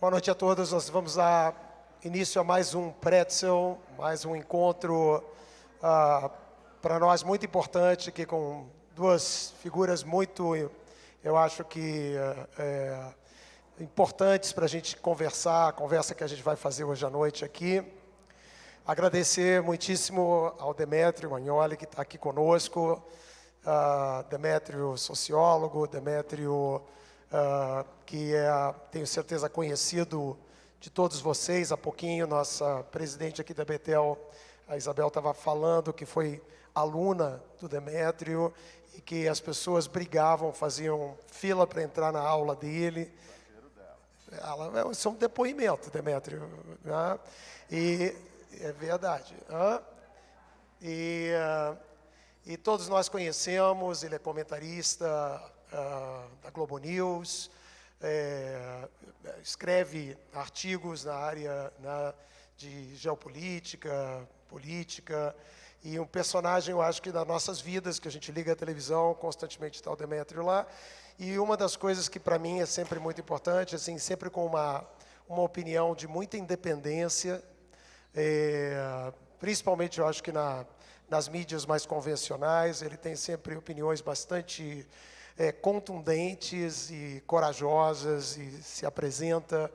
Boa noite a todos. Nós vamos dar início a mais um Pretzel, mais um encontro para nós muito importante, aqui com duas figuras muito, eu acho que importantes para a gente conversar, a conversa que a gente vai fazer hoje à noite aqui. Agradecer muitíssimo ao Demétrio Magnoli, que está aqui conosco, Demétrio sociólogo, Demétrio que tenho certeza, conhecido de todos vocês. Há pouquinho, nossa presidente aqui da Betel, a Isabel, estava falando que foi aluna do Demétrio e que as pessoas brigavam, faziam fila para entrar na aula dele. Isso é um depoimento, Demétrio. Né? E é verdade. E todos nós conhecemos, ele é comentarista da Globo News, escreve artigos na área de geopolítica, política, e um personagem, eu acho que das nossas vidas, que a gente liga a televisão, constantemente está o Demétrio lá. E uma das coisas que para mim é sempre muito importante, assim, sempre com uma opinião de muita independência, principalmente eu acho que nas mídias mais convencionais, ele tem sempre opiniões bastante contundentes e corajosas e se apresenta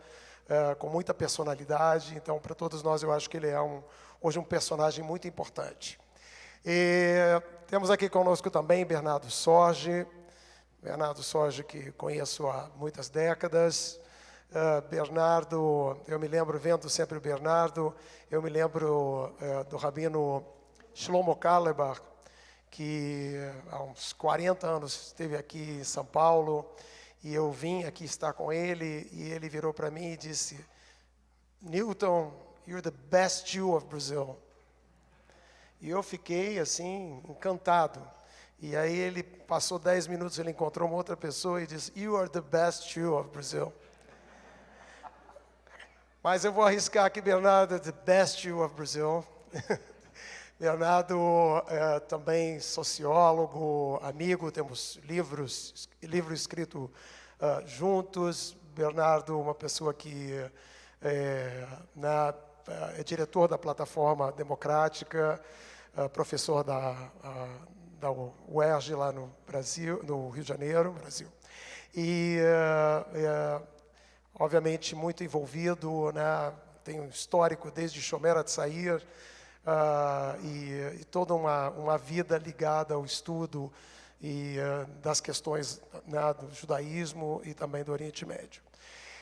com muita personalidade. Então, para todos nós, eu acho que ele é hoje um personagem muito importante. Temos aqui conosco também Bernardo Sorge. Bernardo Sorge, que conheço há muitas décadas. Bernardo, eu me lembro, vendo sempre o Bernardo, eu me lembro do rabino Shlomo Carlebach, que há uns 40 anos esteve aqui em São Paulo, e eu vim aqui estar com ele, e ele virou para mim e disse: Newton, you're the best Jew of Brazil. E eu fiquei assim, encantado. E aí ele passou 10 minutos, ele encontrou uma outra pessoa e disse: You are the best Jew of Brazil. Mas eu vou arriscar aqui, Bernardo, the best Jew of Brazil. Bernardo também sociólogo, amigo, temos livro escrito juntos. Bernardo, uma pessoa que é diretor da Plataforma Democrática, professor da UERJ lá no Brasil, no Rio de Janeiro, Brasil. E, obviamente, muito envolvido, né? Tem um histórico desde Shomer Hatzair, e toda uma vida ligada ao estudo das questões, né, do judaísmo e também do Oriente Médio.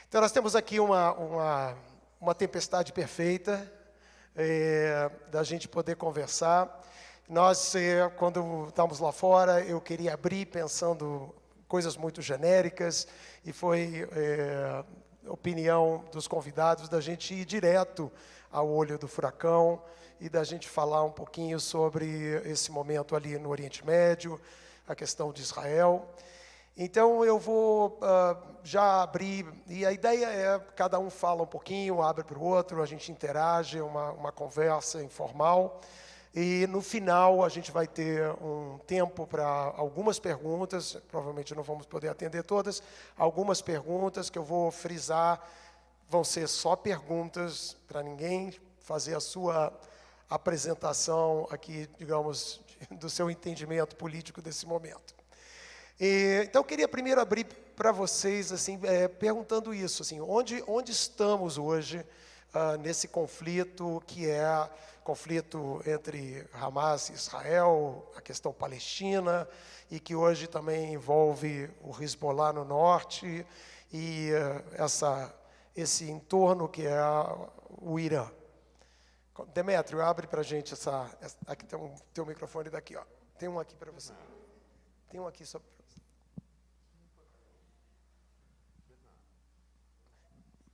Então, nós temos aqui uma tempestade perfeita da gente poder conversar. Nós, quando estávamos lá fora, eu queria abrir pensando coisas muito genéricas, e foi opinião dos convidados da gente ir direto ao olho do furacão e da gente falar um pouquinho sobre esse momento ali no Oriente Médio, a questão de Israel. Então, eu vou já abrir, e a ideia é cada um fala um pouquinho, abre para o outro, a gente interage, uma conversa informal. E no final a gente vai ter um tempo para algumas perguntas, provavelmente não vamos poder atender todas, algumas perguntas que eu vou frisar, vão ser só perguntas, para ninguém fazer a sua apresentação aqui, digamos, do seu entendimento político desse momento. Então eu queria primeiro abrir para vocês, assim, perguntando isso, assim, onde estamos hoje nesse conflito que é conflito entre Hamas e Israel, a questão palestina, e que hoje também envolve o Hezbollah no norte e esse entorno que é o Irã. Demétrio, abre para a gente aqui tem teu microfone daqui, ó. Tem um aqui para você. Tem um aqui só para você.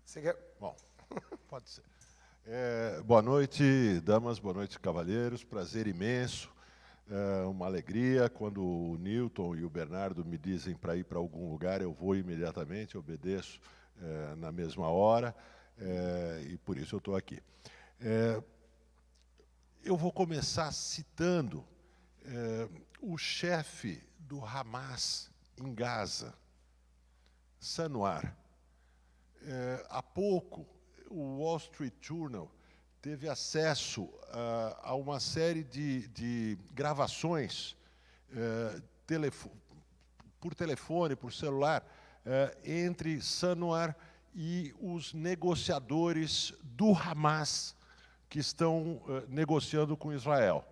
Você quer? Bom, pode ser. Boa noite, damas, boa noite, cavalheiros. Prazer imenso, uma alegria. Quando o Newton e o Bernardo me dizem para ir para algum lugar, eu vou imediatamente, obedeço na mesma hora, e por isso eu estou aqui. Eu vou começar citando o chefe do Hamas em Gaza, Sanwar. Há pouco, o Wall Street Journal teve acesso a uma série de gravações por telefone, por celular, entre Sanwar e os negociadores do Hamas que estão negociando com Israel.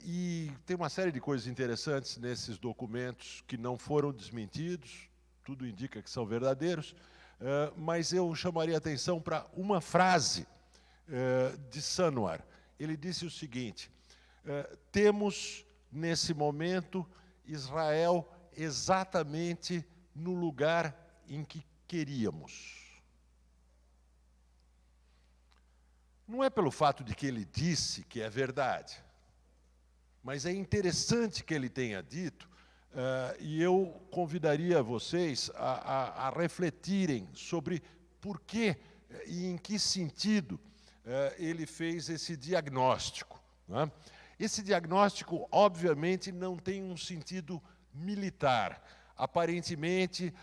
E tem uma série de coisas interessantes nesses documentos que não foram desmentidos, tudo indica que são verdadeiros, mas eu chamaria a atenção para uma frase de Sanwar. Ele disse o seguinte: temos, nesse momento, Israel exatamente no lugar em que queríamos. Não é pelo fato de que ele disse que é verdade, mas é interessante que ele tenha dito, e eu convidaria vocês a refletirem sobre por que e em que sentido ele fez esse diagnóstico, né? Esse diagnóstico, obviamente, não tem um sentido militar. Aparentemente,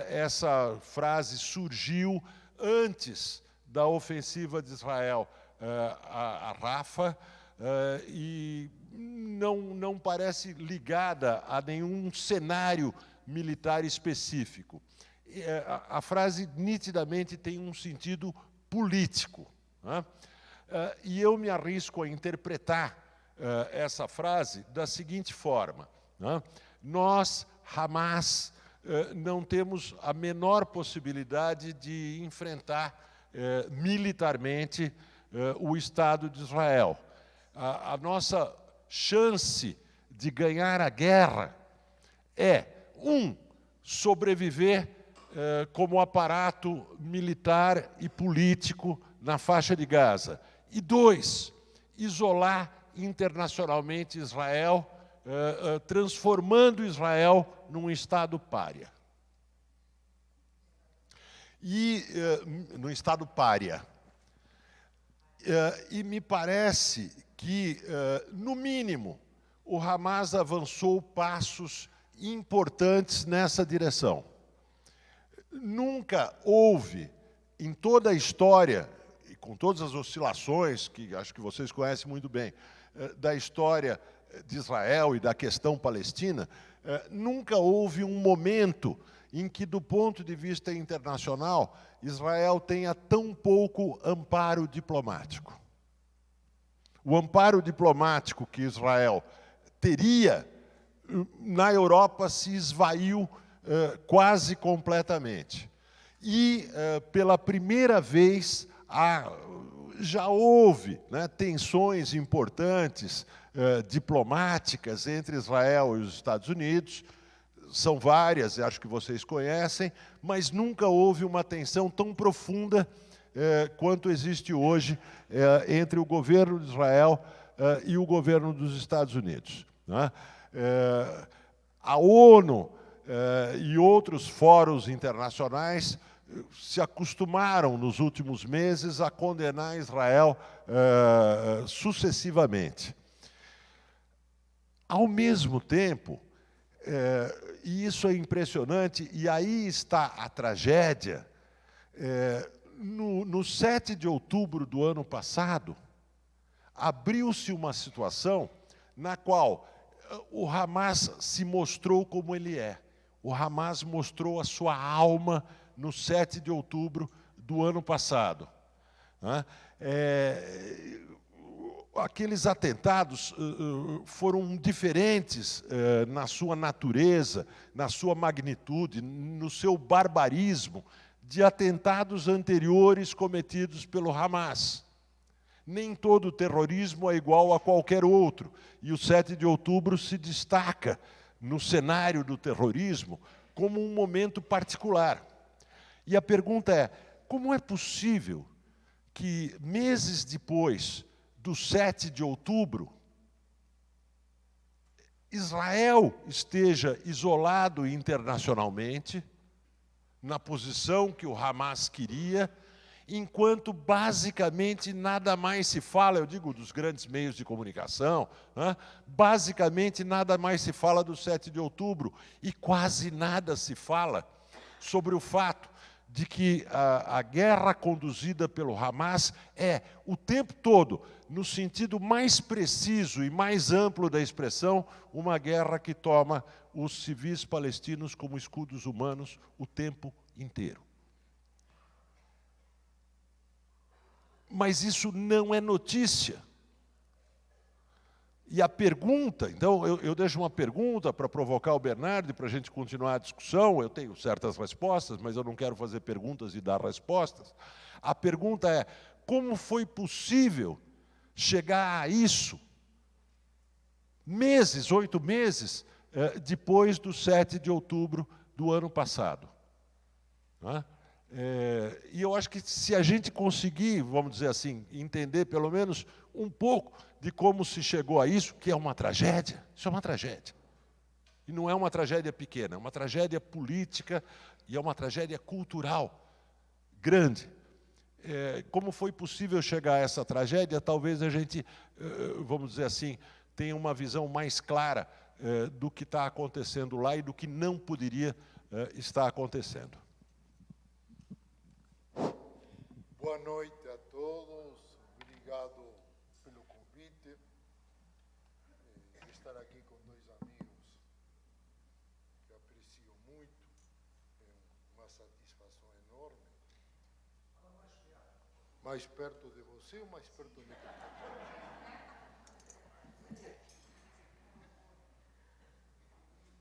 essa frase surgiu antes da ofensiva de Israel a Rafa, e não parece ligada a nenhum cenário militar específico. A frase nitidamente tem um sentido político, né? E eu me arrisco a interpretar essa frase da seguinte forma, né? Nós, Hamas, não temos a menor possibilidade de enfrentar militarmente o Estado de Israel. A nossa chance de ganhar a guerra é, sobreviver como aparato militar e político na faixa de Gaza, e 2, isolar internacionalmente Israel, transformando Israel num Estado pária. No Estado pária. E me parece que, no mínimo, o Hamas avançou passos importantes nessa direção. Nunca houve, em toda a história, e com todas as oscilações, que acho que vocês conhecem muito bem, da história de Israel e da questão palestina, nunca houve um momento em que, do ponto de vista internacional, Israel tenha tão pouco amparo diplomático. O amparo diplomático que Israel teria na Europa se esvaiu quase completamente. E, pela primeira vez, já houve, né, tensões importantes diplomáticas entre Israel e os Estados Unidos. São várias, acho que vocês conhecem, mas nunca houve uma tensão tão profunda quanto existe hoje entre o governo de Israel e o governo dos Estados Unidos, né? A ONU e outros fóruns internacionais se acostumaram nos últimos meses a condenar Israel sucessivamente. Ao mesmo tempo, e isso é impressionante, e aí está a tragédia, no 7 de outubro do ano passado, abriu-se uma situação na qual o Hamas se mostrou como ele é. O Hamas mostrou a sua alma no 7 de outubro do ano passado, né? Aqueles atentados foram diferentes na sua natureza, na sua magnitude, no seu barbarismo, de atentados anteriores cometidos pelo Hamas. Nem todo terrorismo é igual a qualquer outro, e o 7 de outubro se destaca no cenário do terrorismo como um momento particular. E a pergunta é: como é possível que, meses depois do 7 de outubro, Israel esteja isolado internacionalmente, na posição que o Hamas queria, enquanto basicamente nada mais se fala, eu digo dos grandes meios de comunicação, né? Basicamente nada mais se fala do 7 de outubro, e quase nada se fala sobre o fato de que a guerra conduzida pelo Hamas é, o tempo todo, no sentido mais preciso e mais amplo da expressão, uma guerra que toma os civis palestinos como escudos humanos o tempo inteiro. Mas isso não é notícia. E a pergunta, então eu deixo uma pergunta para provocar o Bernardo e para a gente continuar a discussão. Eu tenho certas respostas, mas eu não quero fazer perguntas e dar respostas. A pergunta é, como foi possível chegar a isso meses, 8 meses, depois do 7 de outubro do ano passado? Não é? E eu acho que se a gente conseguir, vamos dizer assim, entender pelo menos um pouco de como se chegou a isso, que é uma tragédia, isso é uma tragédia. E não é uma tragédia pequena, é uma tragédia política e é uma tragédia cultural grande. Como foi possível chegar a essa tragédia, talvez a gente, vamos dizer assim, tenha uma visão mais clara do que está acontecendo lá e do que não poderia estar acontecendo. Boa noite a todos, obrigado pelo convite. Estar aqui com dois amigos que aprecio muito, é uma satisfação enorme. Mais perto de você ou mais perto de mim?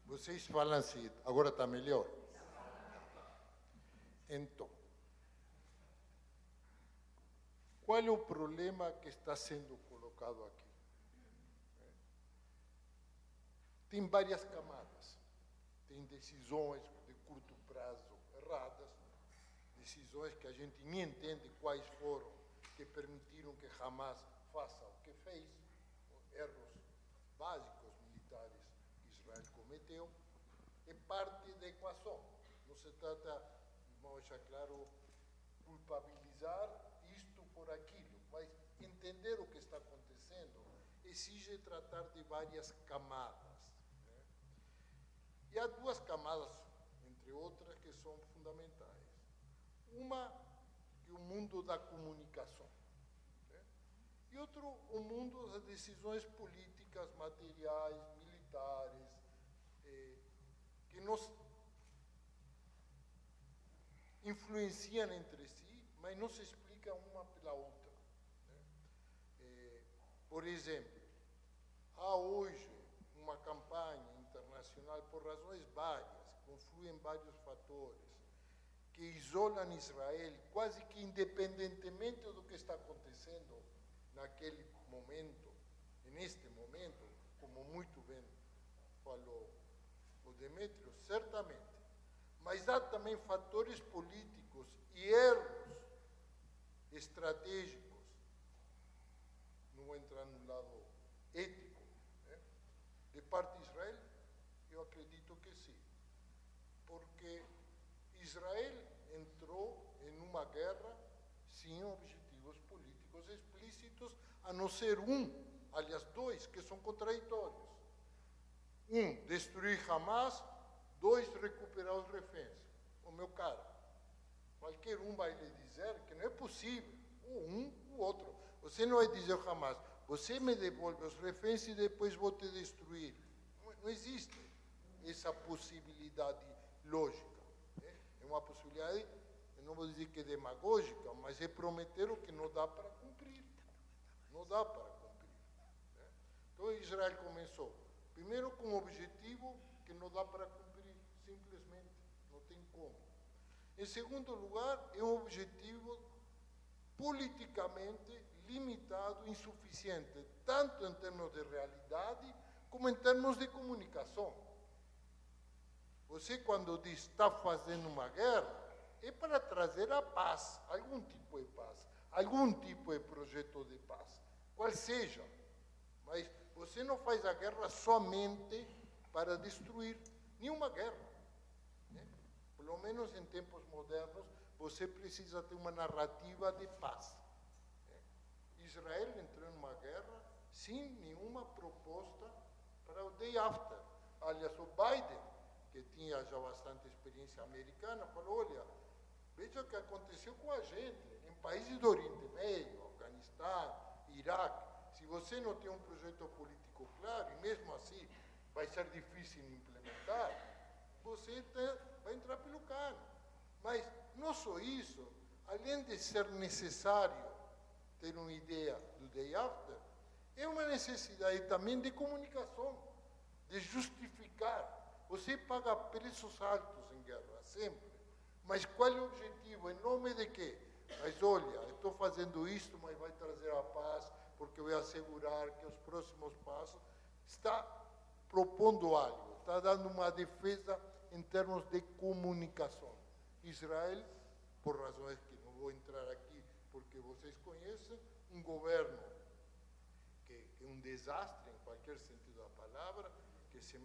Vocês falam assim, agora está melhor? Então, qual é o problema que está sendo colocado aqui? Tem várias camadas. Tem decisões de curto prazo erradas, decisões que a gente nem entende quais foram, que permitiram que Hamas faça o que fez, erros básicos militares que Israel cometeu, é parte da equação. Não se trata, vamos deixar claro, culpabilizar isto por aquilo, mas entender o que está acontecendo exige tratar de várias camadas. Né? E há duas camadas, entre outras, que são fundamentais. Uma, que é o mundo da comunicação. Né? E outro, o mundo das decisões políticas, materiais, militares, que nos influenciam entre si, mas não se explicam uma pela outra. Né? Por exemplo, há hoje uma campanha internacional, por razões várias, confluem vários fatores, que isolam Israel quase que independentemente do que está acontecendo naquele momento, neste momento, como muito bem falou o Demétrio, certamente. Mas há também fatores políticos e erros estratégicos. Não vou entrar no lado ético, né? De parte de Israel, eu acredito que sim. Porque Israel entrou em uma guerra sem objetivos políticos explícitos, a não ser aliás, dois, que são contraditórios. Destruir Hamas, 2, recuperar os reféns. O meu caro, qualquer vai lhe dizer que não é possível, o outro. Você não vai dizer ao Hamas, você me devolve os reféns e depois vou te destruir. Não existe essa possibilidade lógica. Né? É uma possibilidade, eu não vou dizer que é demagógica, mas é prometer o que não dá para cumprir. Não dá para cumprir. Né? Então Israel começou, primeiro com um objetivo que não dá para cumprir, simplesmente, não tem como. Em segundo lugar, é um objetivo politicamente limitado, insuficiente, tanto em termos de realidade, como em termos de comunicação. Você, quando diz está fazendo uma guerra, é para trazer a paz, algum tipo de paz, algum tipo de projeto de paz, qual seja. Mas você não faz a guerra somente para destruir. Nenhuma guerra. Né? Pelo menos em tempos modernos, você precisa ter uma narrativa de paz. Né? Israel entrou numa guerra sem nenhuma proposta para o day after. Aliás, o Biden, que tinha já bastante experiência americana, falou, olha, Veja o que aconteceu com a gente, em países do Oriente Médio, Afeganistão, Iraque. Se você não tem um projeto político claro, e mesmo assim vai ser difícil de implementar, você vai entrar pelo cano. Mas não só isso, além de ser necessário ter uma ideia do day after, é uma necessidade também de comunicação, de justificar. Você paga preços altos em guerra, sempre. Mas qual é o objetivo? Em nome de quê? Mas olha, estou fazendo isto, mas vai trazer a paz, porque eu vou assegurar que os próximos passos está propondo algo, está dando uma defesa em termos de comunicação. Israel, por razões que não vou entrar aqui, porque vocês conhecem, um governo que é um desastre em qualquer sentido da palavra, que se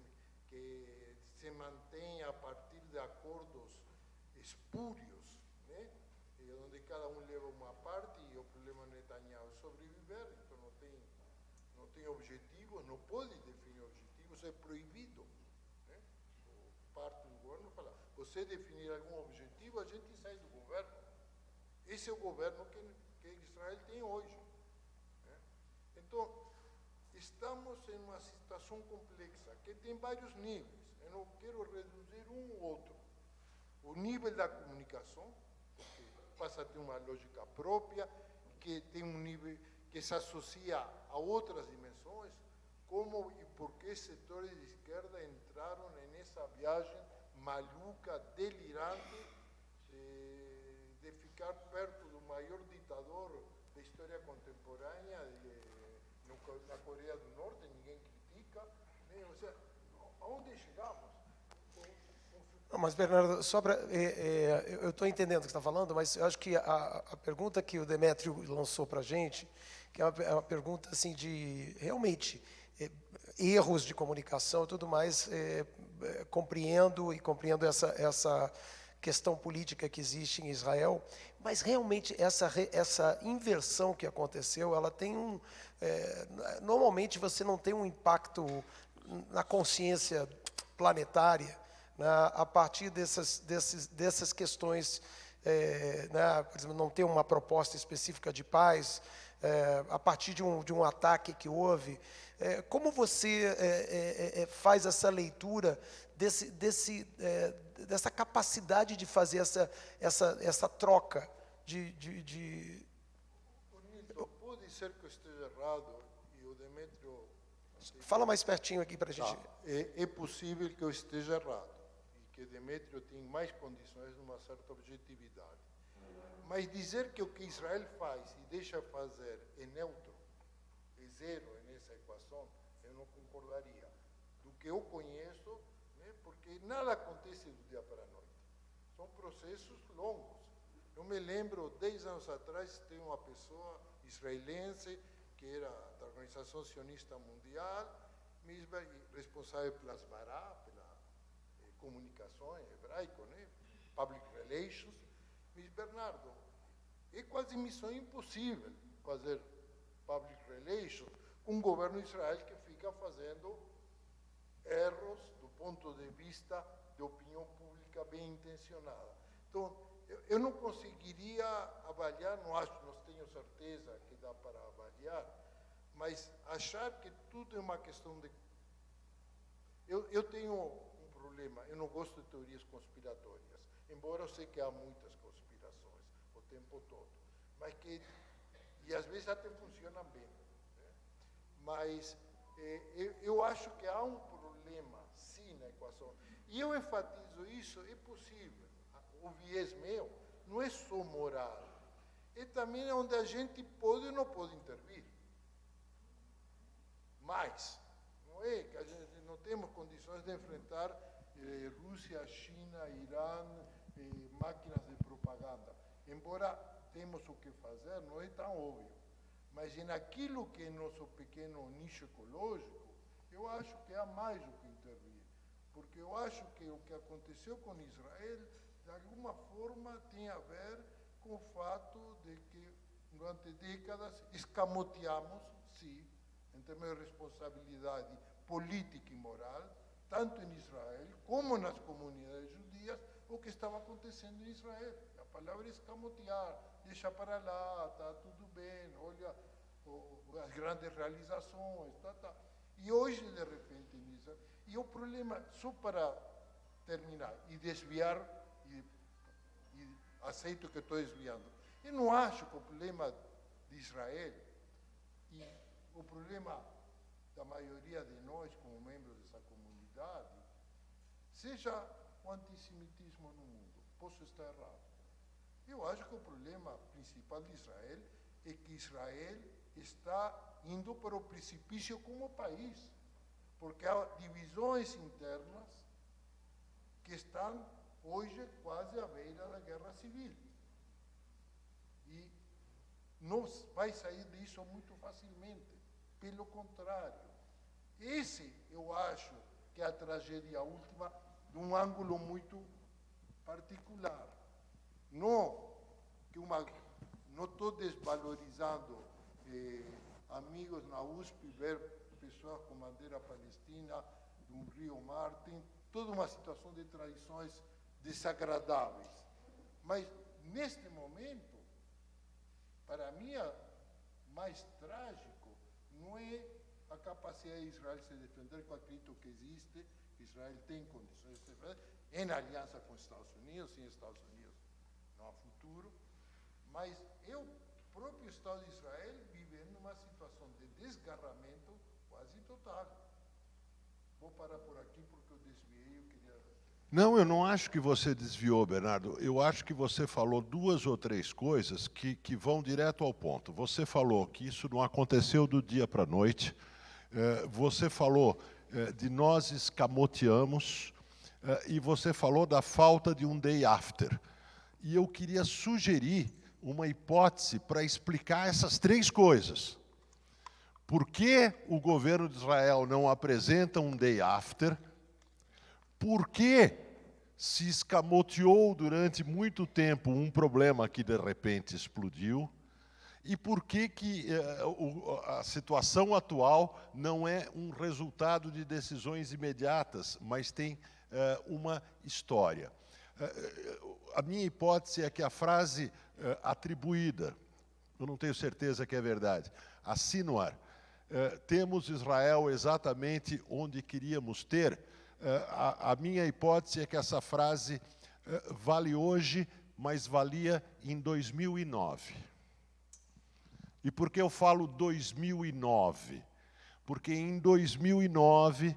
mantém a partir de acordos espúrios, né? E onde cada um leva uma parte e o problema Netanyahu é sobreviver, então não tem objetivos, não pode definir objetivos, é proibido. Né? Parte do governo fala, você definir algum objetivo, a gente sai do governo. Esse é o governo que Israel tem hoje. Né? Então, estamos em uma situação complexa, que tem vários níveis. Eu não quero reduzir um ou outro. O nível da comunicação, que passa a ter uma lógica própria, que tem um nível que se associa a outras dimensões, como e por que setores de esquerda entraram nessa viagem maluca, delirante, de ficar perto do maior ditador da história contemporânea, na Coreia do Norte, ninguém critica, né? Ou seja, aonde chegamos? Não, mas, Bernardo, só para. Eu estou entendendo o que você está falando, mas eu acho que a pergunta que o Demétrio lançou para a gente, que é uma pergunta assim, de realmente erros de comunicação e tudo mais, compreendo essa questão política que existe em Israel, mas realmente essa inversão que aconteceu, ela tem normalmente você não tem um impacto na consciência planetária, né, a partir dessas questões, né, por exemplo, não ter uma proposta específica de paz, a partir de um ataque que houve. Como você faz essa leitura dessa capacidade de fazer essa troca de... Pode ser que eu esteja errado, e o Demétrio... Fala mais pertinho aqui para a gente... É possível que eu esteja errado, e que Demétrio tem mais condições de uma certa objetividade. Mas dizer que o que Israel faz e deixa fazer é neutro, é zero nessa equação, eu não concordaria. Do que eu conheço, né, porque nada acontece do dia para a noite. São processos longos. Eu me lembro, 10 anos atrás, tem uma pessoa israelense que era da Organização Sionista Mundial, responsável pela Asbará, pela comunicação hebraica, né? Public Relations. Mas, Bernardo, é quase missão impossível fazer Public Relations com um governo de Israel que fica fazendo erros do ponto de vista de opinião pública bem intencionada. Então, eu não conseguiria avaliar, não tenho certeza que dá para avaliar, mas achar que tudo é uma questão de... Eu tenho um problema, eu não gosto de teorias conspiratórias, embora eu sei que há muitas conspirações o tempo todo, mas e às vezes até funcionam bem, né? Mas eu acho que há um problema, sim, na equação, e eu enfatizo isso, é possível. O viés meu não é só moral, é também onde a gente pode ou não pode intervir. Mas, não é que a gente não temos condições de enfrentar Rússia, China, Irã, máquinas de propaganda. Embora temos o que fazer, não é tão óbvio. Mas naquilo que é nosso pequeno nicho ecológico, eu acho que há mais o que intervir. Porque eu acho que o que aconteceu com Israel, de alguma forma, tem a ver com o fato de que, durante décadas, escamoteamos, sim, em termos de responsabilidade política e moral, tanto em Israel como nas comunidades judias, o que estava acontecendo em Israel. A palavra é escamotear, deixa para lá, está tudo bem, olha as grandes realizações, tá. E hoje, de repente, em Israel, e o problema, só para terminar, e desviar, e aceito que estou desviando, eu não acho que o problema de Israel e o problema da maioria de nós, como membros dessa comunidade, seja o antissemitismo no mundo. Posso estar errado. Eu acho que o problema principal de Israel é que Israel está indo para o precipício como país, porque há divisões internas que estão hoje quase à beira da guerra civil. E não vai sair disso muito facilmente. Pelo contrário, esse eu acho que é a tragédia última de um ângulo muito particular. Não estou desvalorizando amigos na USP, ver pessoas com bandeira palestina, um Rio Martin, toda uma situação de traições desagradáveis. Mas, neste momento, para mim, mais trágico não é a capacidade de Israel se defender, que eu acredito que existe, que Israel tem condições de se defender, em aliança com os Estados Unidos, sem Estados Unidos não há futuro, mas é o próprio Estado de Israel vivendo uma situação de desgarramento quase total. Vou parar por aqui porque eu desviei, eu queria... Não, eu não acho que você desviou, Bernardo. Eu acho que você falou duas ou três coisas que vão direto ao ponto. Você falou que isso não aconteceu do dia para a noite. Você falou de nós escamoteamos. E você falou da falta de um day after. E eu queria sugerir uma hipótese para explicar essas três coisas. Por que o governo de Israel não apresenta um day after? Por que se escamoteou durante muito tempo um problema que de repente explodiu? E por que a situação atual não é um resultado de decisões imediatas, mas tem uma história? A minha hipótese é que a frase atribuída, eu não tenho certeza que é verdade, a Sinwar, temos Israel exatamente onde queríamos ter, a minha hipótese é que essa frase vale hoje, mas valia em 2009. E por que eu falo 2009? Porque em 2009,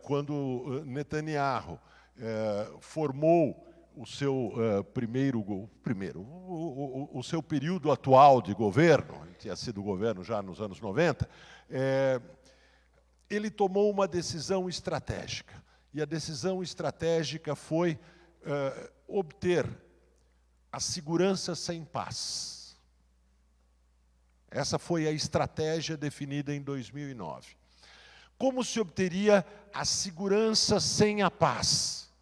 quando Netanyahu formou o seu o seu período atual de governo, ele tinha sido governo já nos anos 90, ele tomou uma decisão estratégica. E a decisão estratégica foi obter a segurança sem paz. Essa foi a estratégia definida em 2009. Como se obteria a segurança sem a paz?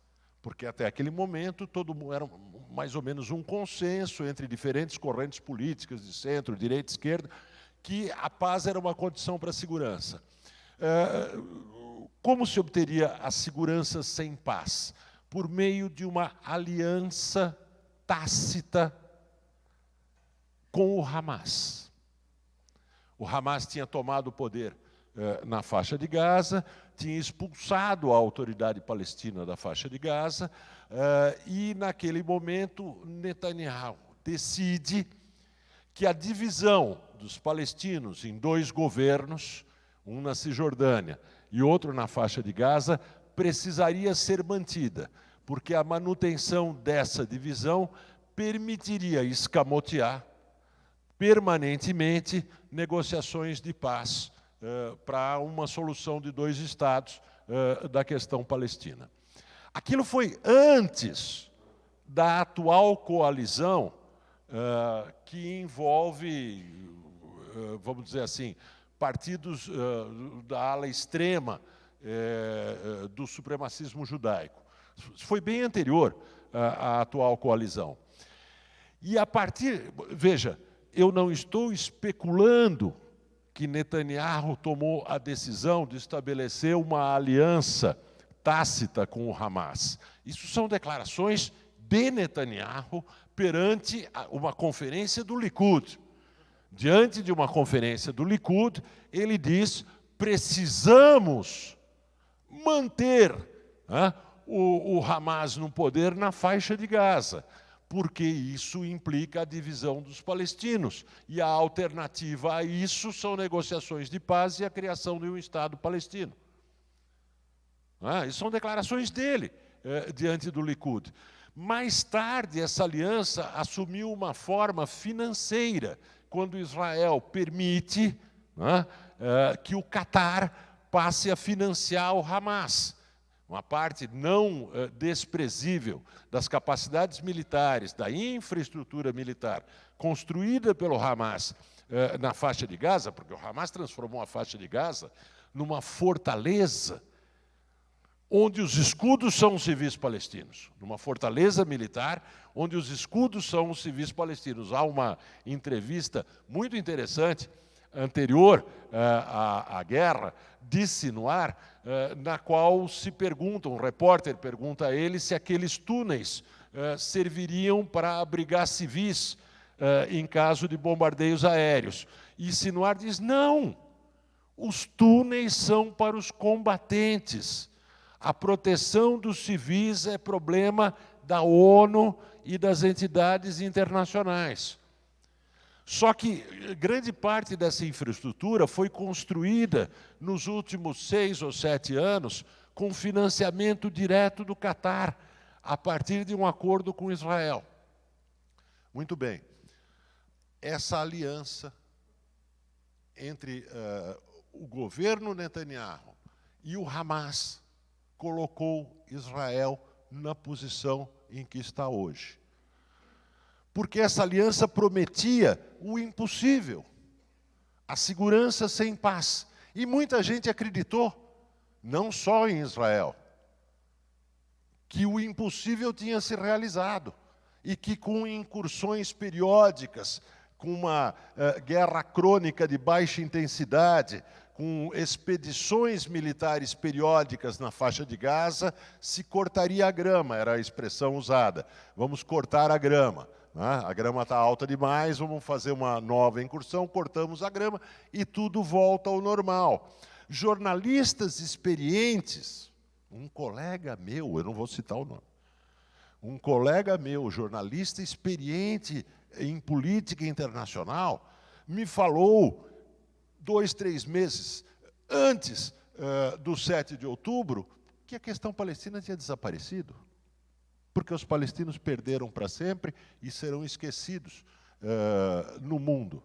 Porque até aquele momento era mais ou menos um consenso entre diferentes correntes políticas de centro, direita, esquerda, que a paz era uma condição para a segurança. Como se obteria a segurança sem paz? Por meio de uma aliança tácita com o Hamas. O Hamas tinha tomado o poder na faixa de Gaza, tinha expulsado a autoridade palestina da faixa de Gaza, e naquele momento Netanyahu decide que a divisão dos palestinos em dois governos, um na Cisjordânia e outro na faixa de Gaza, precisaria ser mantida, porque a manutenção dessa divisão permitiria escamotear permanentemente negociações de paz para uma solução de dois estados da questão palestina. Aquilo foi antes da atual coalizão que envolve, vamos dizer assim, partidos da ala extrema do supremacismo judaico. Isso foi bem anterior à atual coalizão. E a partir... Veja, eu não estou especulando que Netanyahu tomou a decisão de estabelecer uma aliança tácita com o Hamas. Isso são declarações de Netanyahu perante uma conferência do Likud. Diante de uma conferência do Likud, ele diz: precisamos manter o Hamas no poder na faixa de Gaza, porque isso implica a divisão dos palestinos. E a alternativa a isso são negociações de paz e a criação de um Estado palestino. Isso são declarações dele diante do Likud. Mais tarde, essa aliança assumiu uma forma financeira, quando Israel permite que o Catar passe a financiar o Hamas. Uma parte não desprezível das capacidades militares, da infraestrutura militar construída pelo Hamas na faixa de Gaza, porque o Hamas transformou a faixa de Gaza numa fortaleza, onde os escudos são os civis palestinos, numa fortaleza militar, onde os escudos são os civis palestinos. Há uma entrevista muito interessante, anterior à guerra, de Sinwar, na qual se pergunta, um repórter pergunta a ele se aqueles túneis serviriam para abrigar civis em caso de bombardeios aéreos. E Sinwar diz: não, os túneis são para os combatentes. A proteção dos civis é problema da ONU e das entidades internacionais. Só que grande parte dessa infraestrutura foi construída nos últimos 6 ou 7 anos com financiamento direto do Catar, a partir de um acordo com Israel. Muito bem. Essa aliança entre o governo Netanyahu e o Hamas colocou Israel na posição em que está hoje. Porque essa aliança prometia o impossível, a segurança sem paz. E muita gente acreditou, não só em Israel, que o impossível tinha se realizado e que com incursões periódicas, com uma guerra crônica de baixa intensidade, com expedições militares periódicas na faixa de Gaza, se cortaria a grama, era a expressão usada. Vamos cortar a grama. A grama está alta demais, vamos fazer uma nova incursão, cortamos a grama e tudo volta ao normal. Jornalistas experientes, um colega meu, eu não vou citar o nome, um colega meu, jornalista experiente em política internacional, me falou 2, 3 meses antes do 7 de outubro que a questão palestina tinha desaparecido. Porque os palestinos perderam para sempre e serão esquecidos no mundo.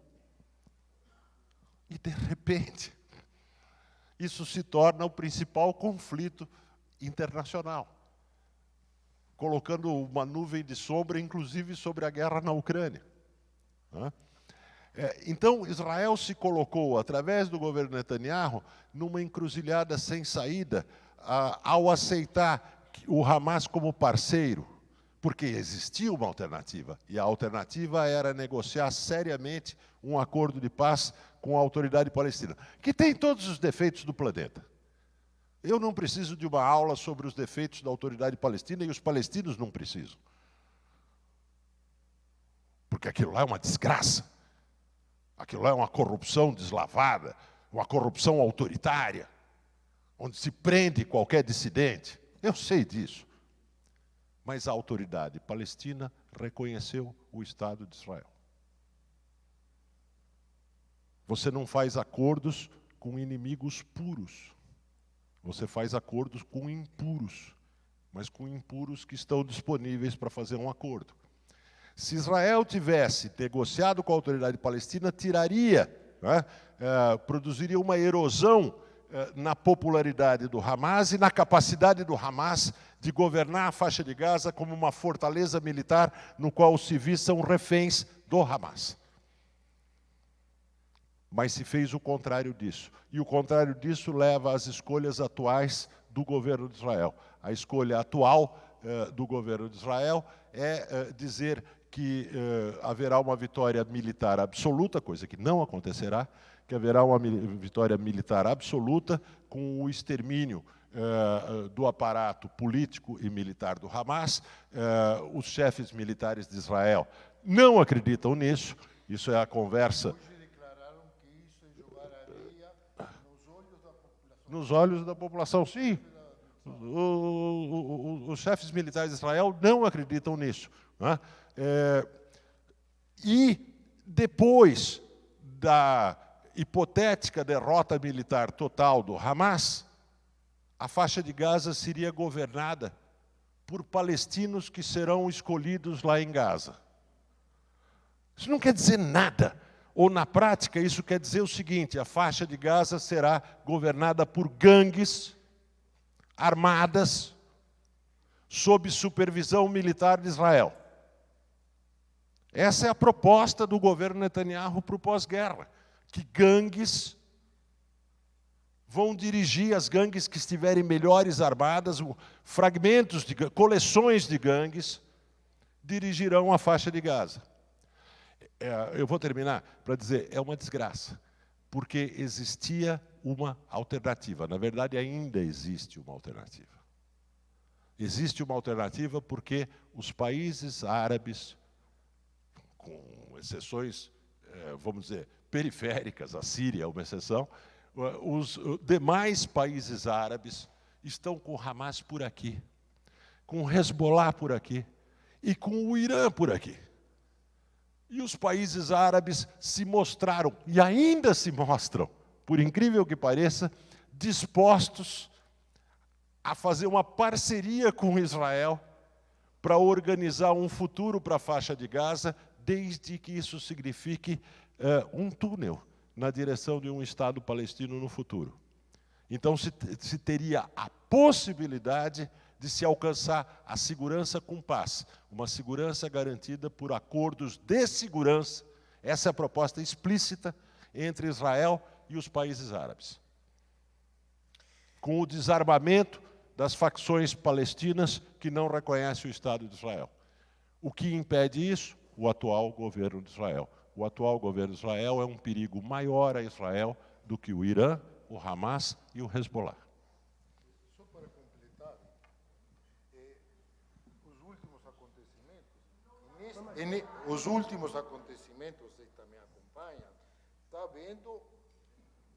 E, de repente, isso se torna o principal conflito internacional, colocando uma nuvem de sombra, inclusive, sobre a guerra na Ucrânia. Então, Israel se colocou, através do governo Netanyahu, numa encruzilhada sem saída, ao aceitar o Hamas como parceiro, porque existia uma alternativa, e a alternativa era negociar seriamente um acordo de paz com a autoridade palestina, que tem todos os defeitos do planeta. Eu não preciso de uma aula sobre os defeitos da autoridade palestina, e os palestinos não precisam. Porque aquilo lá é uma desgraça. Aquilo lá é uma corrupção deslavada, uma corrupção autoritária, onde se prende qualquer dissidente. Eu sei disso. Mas a autoridade palestina reconheceu o Estado de Israel. Você não faz acordos com inimigos puros. Você faz acordos com impuros, mas com impuros que estão disponíveis para fazer um acordo. Se Israel tivesse negociado com a autoridade palestina, produziria uma erosão na popularidade do Hamas e na capacidade do Hamas de governar a faixa de Gaza como uma fortaleza militar no qual os civis são reféns do Hamas. Mas se fez o contrário disso. E o contrário disso leva às escolhas atuais do governo de Israel. A escolha atual do governo de Israel é dizer que haverá uma vitória militar absoluta, coisa que não acontecerá, que haverá uma vitória militar absoluta com o extermínio do aparato político e militar do Hamas. Os chefes militares de Israel não acreditam nisso. Isso é a conversa. Hoje declararam que isso é jogar areia nos olhos da população. Nos olhos da população, sim. Os chefes militares de Israel não acreditam nisso, né? E depois da hipotética derrota militar total do Hamas, a faixa de Gaza seria governada por palestinos que serão escolhidos lá em Gaza. Isso não quer dizer nada. Ou, na prática, isso quer dizer o seguinte: a faixa de Gaza será governada por gangues armadas sob supervisão militar de Israel. Essa é a proposta do governo Netanyahu para o pós-guerra, que gangues vão dirigir, as gangues que estiverem melhores armadas, fragmentos de coleções de gangues, dirigirão a faixa de Gaza. Eu vou terminar para dizer, é uma desgraça, porque existia uma alternativa. Na verdade, ainda existe uma alternativa. Existe uma alternativa porque os países árabes, com exceções, vamos dizer, periféricas, a Síria é uma exceção, os demais países árabes estão com o Hamas por aqui, com o Hezbollah por aqui e com o Irã por aqui. E os países árabes se mostraram, e ainda se mostram, por incrível que pareça, dispostos a fazer uma parceria com Israel para organizar um futuro para a faixa de Gaza, desde que isso signifique um túnel na direção de um Estado palestino no futuro. Então, se teria a possibilidade de se alcançar a segurança com paz, uma segurança garantida por acordos de segurança. Essa é a proposta explícita entre Israel e os países árabes. Com o desarmamento das facções palestinas que não reconhecem o Estado de Israel. O que impede isso? O atual governo de Israel. O atual governo de Israel é um perigo maior a Israel do que o Irã, o Hamas e o Hezbollah. Só para completar, os últimos acontecimentos, vocês também acompanham, está havendo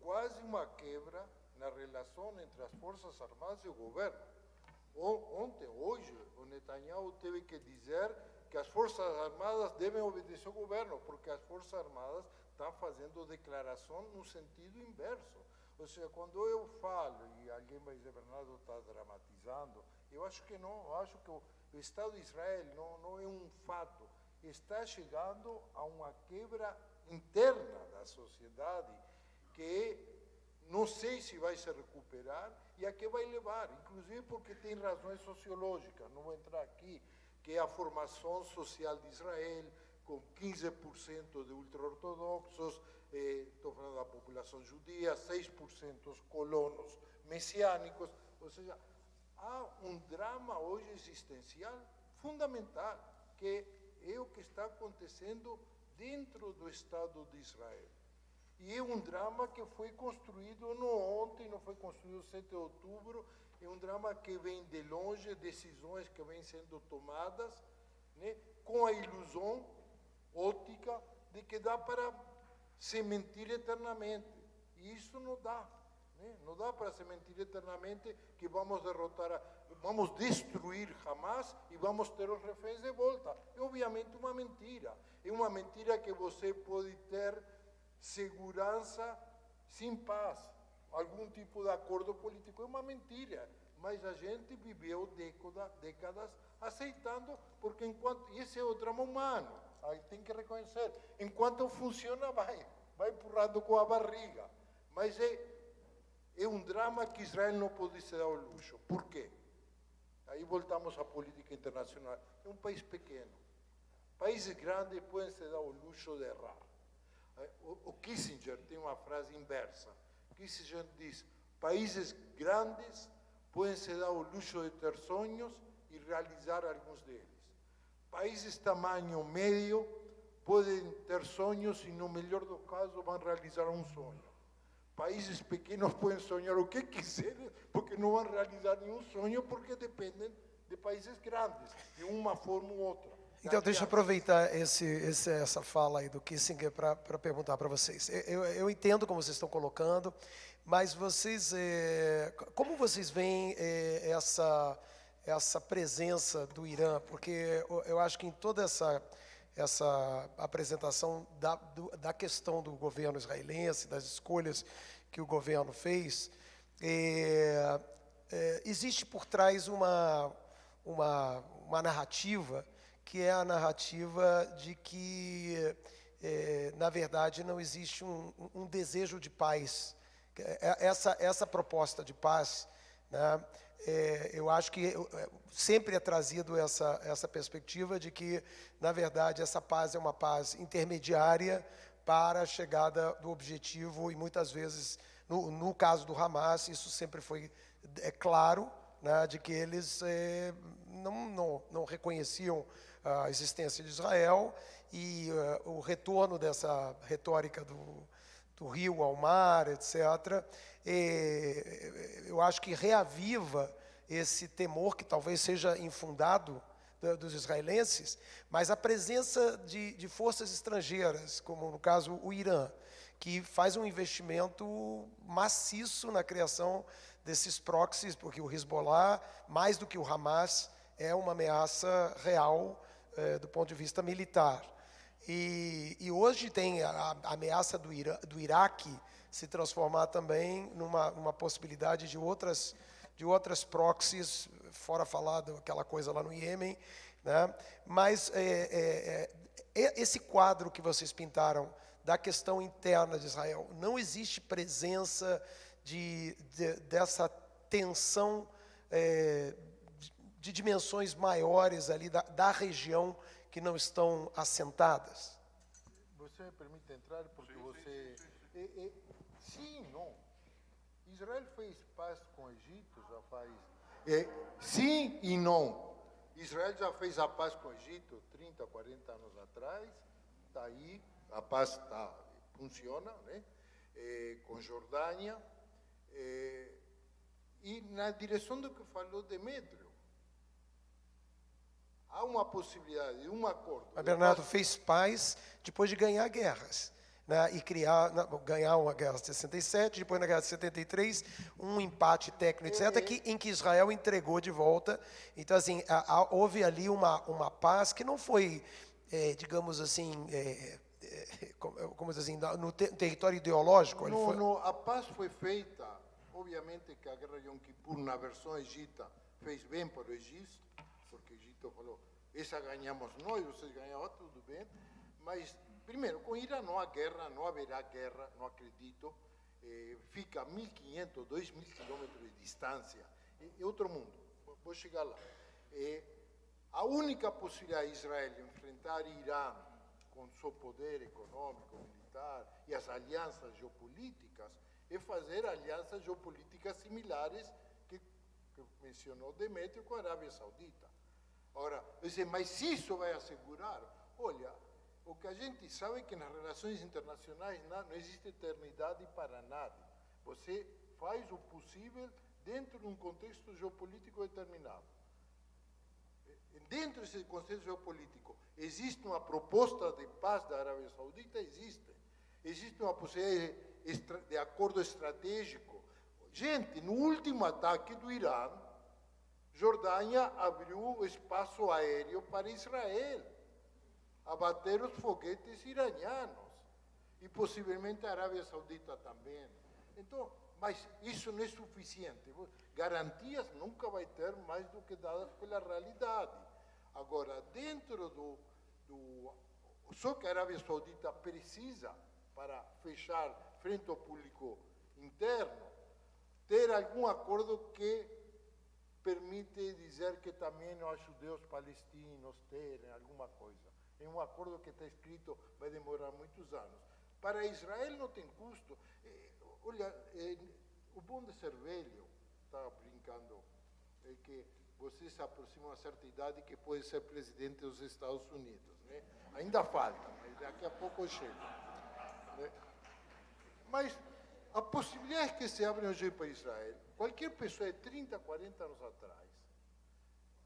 quase uma quebra na relação entre as Forças Armadas e o governo. Hoje, o Netanyahu teve que dizer que as Forças Armadas devem obedecer ao governo, porque as Forças Armadas estão fazendo declaração no sentido inverso. Ou seja, quando eu falo, e alguém vai dizer, Bernardo está dramatizando, eu acho que não, eu acho que o Estado de Israel não é um fato. Está chegando a uma quebra interna da sociedade que não sei se vai se recuperar e a que vai levar, inclusive porque tem razões sociológicas, não vou entrar aqui, que é a formação social de Israel, com 15% de ultra-ortodoxos, estou falando da população judia, 6% colonos messiânicos, ou seja, há um drama hoje existencial fundamental, que é o que está acontecendo dentro do Estado de Israel. E é um drama que foi construído não ontem, não foi construído 7 de outubro, é um drama que vem de longe, decisões que vêm sendo tomadas, né, com a ilusão óptica de que dá para se mentir eternamente. E isso não dá. Né? Não dá para se mentir eternamente que vamos vamos destruir Hamas e vamos ter os reféns de volta. É obviamente uma mentira. É uma mentira que você pode ter segurança sem paz. Algum tipo de acordo político é uma mentira, mas a gente viveu décadas aceitando, porque e esse é o drama humano, aí tem que reconhecer, enquanto funciona vai empurrando com a barriga, mas é um drama que Israel não pode se dar ao luxo. Por quê? Aí voltamos à política internacional. É um país pequeno, países grandes podem se dar ao luxo de errar. O Kissinger tem uma frase inversa. Kissinger diz: países grandes podem se dar o luxo de ter sonhos e realizar alguns deles. Países tamanho médio podem ter sonhos e, no melhor do caso, vão realizar um sonho. Países pequenos podem sonhar o que quiserem, porque não vão realizar nenhum sonho, porque dependem de países grandes, de uma forma ou outra. Então, deixa eu aproveitar essa fala aí do Kissinger para perguntar para vocês. Eu entendo como vocês estão colocando, mas vocês, como vocês veem essa presença do Irã? Porque eu acho que em toda essa apresentação da questão do governo israelense, das escolhas que o governo fez, existe por trás uma narrativa, que é a narrativa de que, na verdade, não existe um desejo de paz. Essa proposta de paz, né, eu acho que sempre é trazido essa perspectiva de que, na verdade, essa paz é uma paz intermediária para a chegada do objetivo, e muitas vezes, no caso do Hamas, isso sempre foi claro, né, de que eles não reconheciam a existência de Israel, e o retorno dessa retórica do rio ao mar, etc., eu acho que reaviva esse temor, que talvez seja infundado, dos israelenses, mas a presença de forças estrangeiras, como no caso o Irã, que faz um investimento maciço na criação desses proxies, porque o Hezbollah, mais do que o Hamas, é uma ameaça real do ponto de vista militar. E hoje tem a ameaça do Iraque se transformar também numa possibilidade de outras proxies, fora falado aquela coisa lá no Iêmen, né? Mas esse quadro que vocês pintaram da questão interna de Israel, não existe presença dessa tensão de dimensões maiores ali da região que não estão assentadas? Você me permite entrar, porque você... Sim, não. Israel fez paz com o Egito, já faz... sim e não. Israel já fez a paz com o Egito 30, 40 anos atrás, está aí, a paz funciona, né? Com Jordânia, e na direção do que falou Demétrio, há uma possibilidade de um acordo. Mas Bernardo fez paz depois de ganhar guerras, né, e ganhar uma guerra de 67, depois na guerra de 73, um empate técnico, etc., em que Israel entregou de volta. Então, assim, houve ali uma paz que não foi, digamos assim, como dizer assim, no território ideológico. Não, a paz foi feita, obviamente que a guerra de Yom Kippur, na versão egípcia, fez bem para o Egito, porque o Egito falou, essa ganhamos nós, vocês ganharam, tudo bem, mas, primeiro, com Irã não há guerra, não haverá guerra, não acredito, fica a 1.500, 2.000 quilômetros de distância, é outro mundo, vou chegar lá. A única possibilidade de Israel enfrentar Irã com seu poder econômico, militar e as alianças geopolíticas é fazer alianças geopolíticas similares que mencionou Demétrio com a Arábia Saudita. Agora, mas se isso vai assegurar, olha, o que a gente sabe é que nas relações internacionais não existe eternidade para nada. Você faz o possível dentro de um contexto geopolítico determinado. Dentro desse contexto geopolítico, existe uma proposta de paz da Arábia Saudita? Existe. Existe uma possibilidade de acordo estratégico. Gente, no último ataque do Irã, Jordânia abriu espaço aéreo para Israel, abater os foguetes iranianos, e possivelmente a Arábia Saudita também. Então, mas isso não é suficiente. Garantias nunca vai ter mais do que dadas pela realidade. Agora, dentro só que a Arábia Saudita precisa, para fechar frente ao público interno, ter algum acordo que permite dizer que também os judeus palestinos terem alguma coisa. É um acordo que está escrito, vai demorar muitos anos. Para Israel não tem custo. Olha, o bom de ser velho, estava brincando, é que você se aproxima a uma certa idade que pode ser presidente dos Estados Unidos, né? Ainda falta, mas daqui a pouco eu chego, né? Mas a possibilidade que se abre hoje para Israel, qualquer pessoa de 30, 40 anos atrás,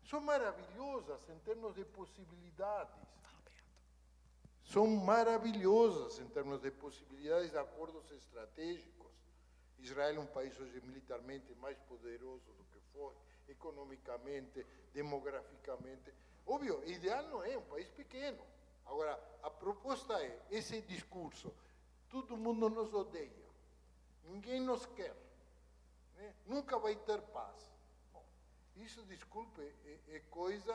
são maravilhosas em termos de possibilidades. São maravilhosas em termos de possibilidades de acordos estratégicos. Israel é um país hoje militarmente mais poderoso do que foi, economicamente, demograficamente. Óbvio, ideal não é um país pequeno. Agora, a proposta é, esse discurso, todo mundo nos odeia, ninguém nos quer, né? Nunca vai ter paz. Bom, isso, desculpe, é coisa,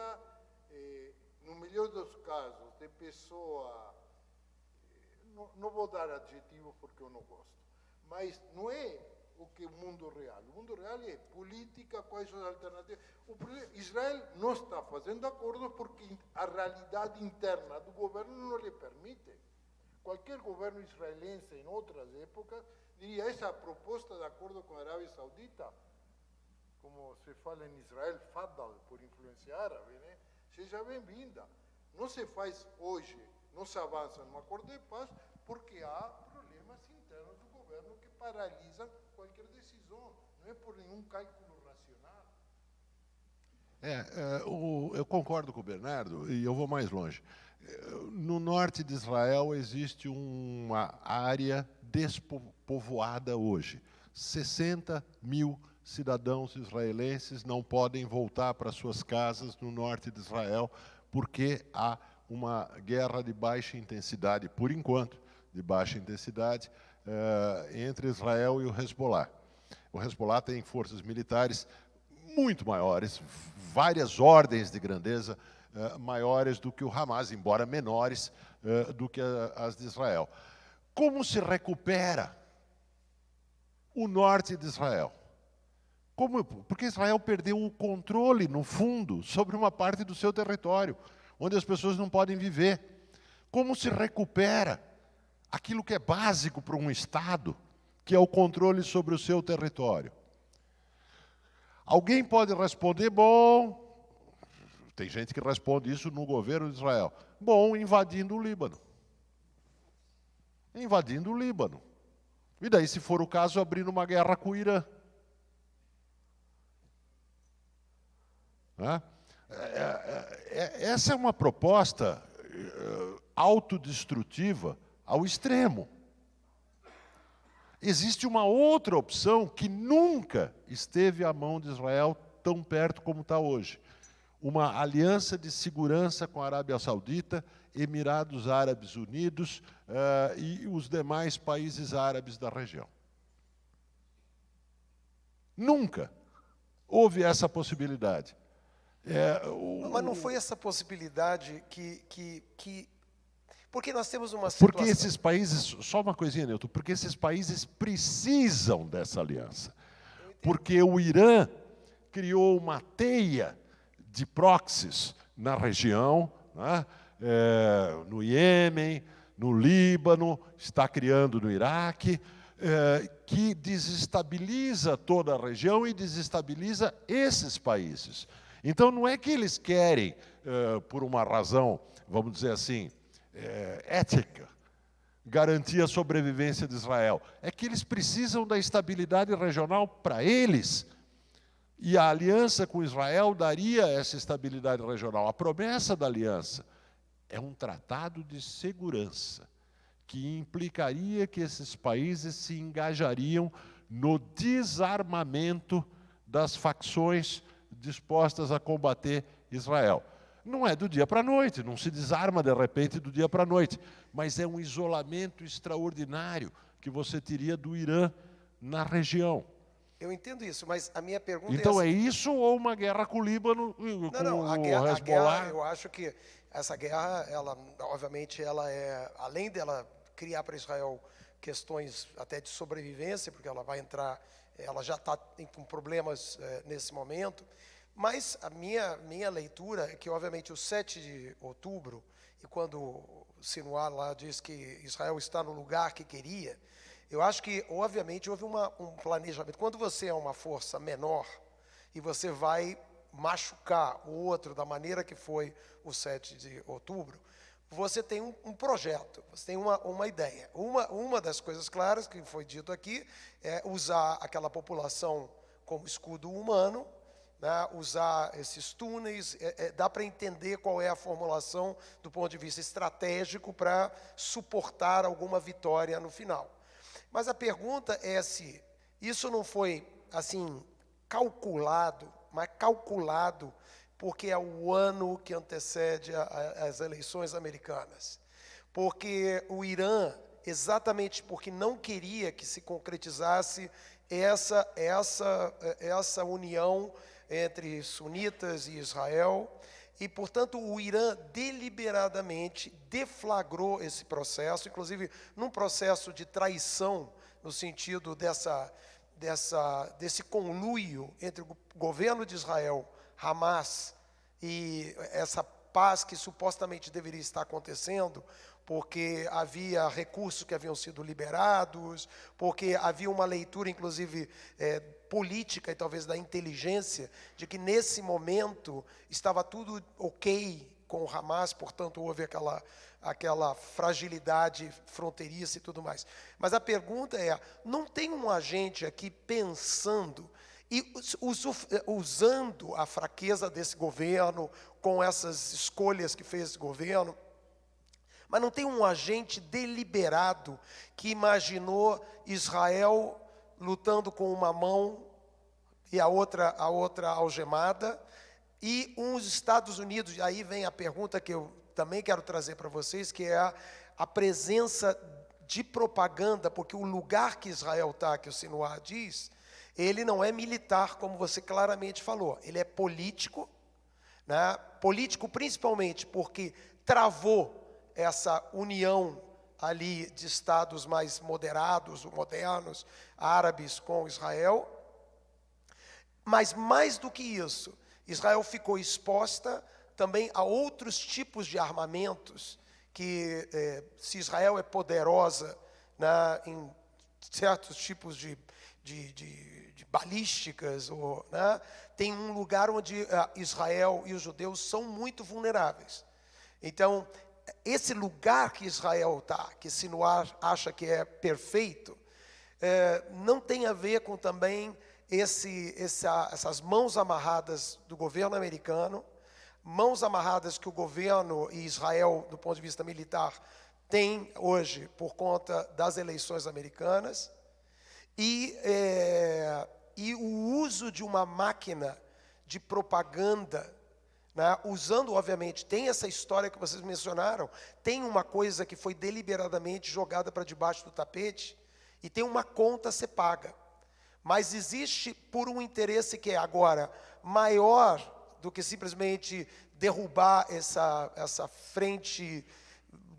no melhor dos casos, de pessoa, não vou dar adjetivo porque eu não gosto, mas não é o que é o mundo real. O mundo real é política, quais são as alternativas. Israel não está fazendo acordos porque a realidade interna do governo não lhe permite. Qualquer governo israelense em outras épocas diria, essa proposta de acordo com a Arábia Saudita, como se fala em Israel, fadal, por influência árabe, né? Seja bem-vinda. Não se faz hoje, não se avança num acordo de paz, porque há problemas internos do governo que paralisam qualquer decisão. Não é por nenhum cálculo racional. Eu concordo com o Bernardo, e eu vou mais longe. No norte de Israel existe uma área despovoada hoje. 60 mil cidadãos israelenses não podem voltar para suas casas no norte de Israel porque há uma guerra de baixa intensidade, por enquanto, de baixa intensidade, entre Israel e o Hezbollah. O Hezbollah tem forças militares muito maiores, várias ordens de grandeza maiores do que o Hamas, embora menores do que as de Israel. Como se recupera o norte de Israel? Porque Israel perdeu o controle, no fundo, sobre uma parte do seu território, onde as pessoas não podem viver. Como se recupera aquilo que é básico para um Estado, que é o controle sobre o seu território? Alguém pode responder, bom, tem gente que responde isso no governo de Israel, bom, invadindo o Líbano. Invadindo o Líbano. E daí, se for o caso, abrindo uma guerra com o Irã. Essa é uma proposta autodestrutiva ao extremo. Existe uma outra opção que nunca esteve à mão de Israel tão perto como está hoje. Uma aliança de segurança com a Arábia Saudita, Emirados Árabes Unidos e os demais países árabes da região. Nunca houve essa possibilidade. Mas não foi essa possibilidade que porque nós temos uma situação... Porque esses países, só uma coisinha, Newton, porque esses países precisam dessa aliança. Porque o Irã criou uma teia de proxies na região, né? No Iêmen, no Líbano, está criando no Iraque, que desestabiliza toda a região e desestabiliza esses países. Então, não é que eles querem, por uma razão, vamos dizer assim, ética, garantir a sobrevivência de Israel. É que eles precisam da estabilidade regional para eles. E a aliança com Israel daria essa estabilidade regional. A promessa da aliança é um tratado de segurança que implicaria que esses países se engajariam no desarmamento das facções dispostas a combater Israel. Não é do dia para a noite, não se desarma de repente do dia para a noite, mas é um isolamento extraordinário que você teria do Irã na região. Eu entendo isso, mas a minha pergunta então é isso ou uma guerra com o Líbano, com a o guerra, Hezbollah? eu acho que essa guerra, obviamente, ela é, além dela criar para Israel questões até de sobrevivência, porque ela vai entrar, ela já está com problemas nesse momento, mas a minha leitura é que, obviamente, o 7 de outubro, e quando o Sinwar lá diz que Israel está no lugar que queria, eu acho que, obviamente, houve um planejamento. Quando você é uma força menor e você vai machucar o outro da maneira que foi o 7 de outubro, você tem um projeto, você tem uma ideia. Uma das coisas claras que foi dito aqui é usar aquela população como escudo humano, né, usar esses túneis, dá para entender qual é a formulação do ponto de vista estratégico para suportar alguma vitória no final. Mas a pergunta é se isso não foi, assim, calculado, mas calculado porque é o ano que antecede as eleições americanas. Porque o Irã, exatamente porque não queria que se concretizasse essa união entre sunitas e Israel, e, portanto, o Irã deliberadamente deflagrou esse processo, inclusive num processo de traição, no sentido desse conluio entre o governo de Israel, Hamas, e essa paz que supostamente deveria estar acontecendo, porque havia recursos que haviam sido liberados, porque havia uma leitura, inclusive, política e talvez da inteligência, de que nesse momento estava tudo ok com o Hamas, portanto houve aquela fragilidade fronteiriça e tudo mais. Mas a pergunta é, não tem um agente aqui pensando e usando a fraqueza desse governo, com essas escolhas que fez esse governo, mas não tem um agente deliberado que imaginou Israel lutando com uma mão e a outra algemada, e os Estados Unidos, e aí vem a pergunta que eu também quero trazer para vocês, que é a presença de propaganda, porque o lugar que Israel está, que o Sinuar diz, ele não é militar, como você claramente falou, ele é político, né? Político principalmente porque travou essa união ali de estados mais moderados, modernos, árabes com Israel. Mas mais do que isso, Israel ficou exposta também a outros tipos de armamentos que, se Israel é poderosa, né, em certos tipos de balísticas, né, tem um lugar onde Israel e os judeus são muito vulneráveis. Então, esse lugar que Israel está, que Sinuar acha que é perfeito, não tem a ver com também essas mãos amarradas do governo americano, mãos amarradas que o governo e Israel, do ponto de vista militar, tem hoje por conta das eleições americanas, e o uso de uma máquina de propaganda, né, usando, obviamente, tem essa história que vocês mencionaram, tem uma coisa que foi deliberadamente jogada para debaixo do tapete, e tem uma conta a ser paga. Mas existe por um interesse que é agora maior do que simplesmente derrubar essa frente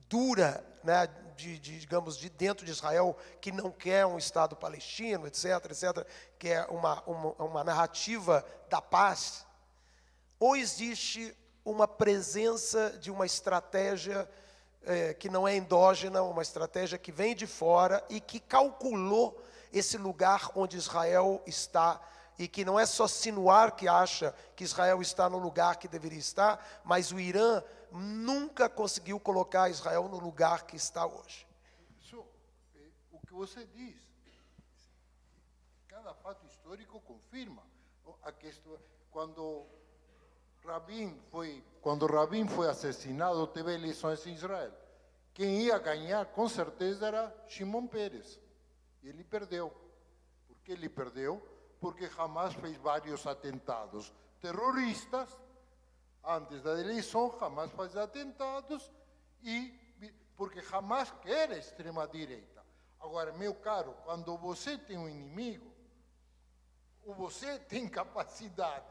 dura, né, digamos, de dentro de Israel, que não quer um Estado palestino, etc., que é uma narrativa da paz. Ou existe uma presença de uma estratégia que não é endógena, uma estratégia que vem de fora e que calculou esse lugar onde Israel está, e que não é só Sinuar que acha que Israel está no lugar que deveria estar, mas o Irã nunca conseguiu colocar Israel no lugar que está hoje. Isso, o que você diz, cada fato histórico confirma a questão. Quando Rabin foi assassinado, teve eleições em Israel. Quem ia ganhar, com certeza, era Shimon Peres. E ele perdeu. Por que ele perdeu? Porque Hamas fez vários atentados terroristas. Antes da eleição, Hamas faz atentados, e porque Hamas quer a extrema-direita. Agora, meu caro, quando você tem um inimigo, ou você tem capacidade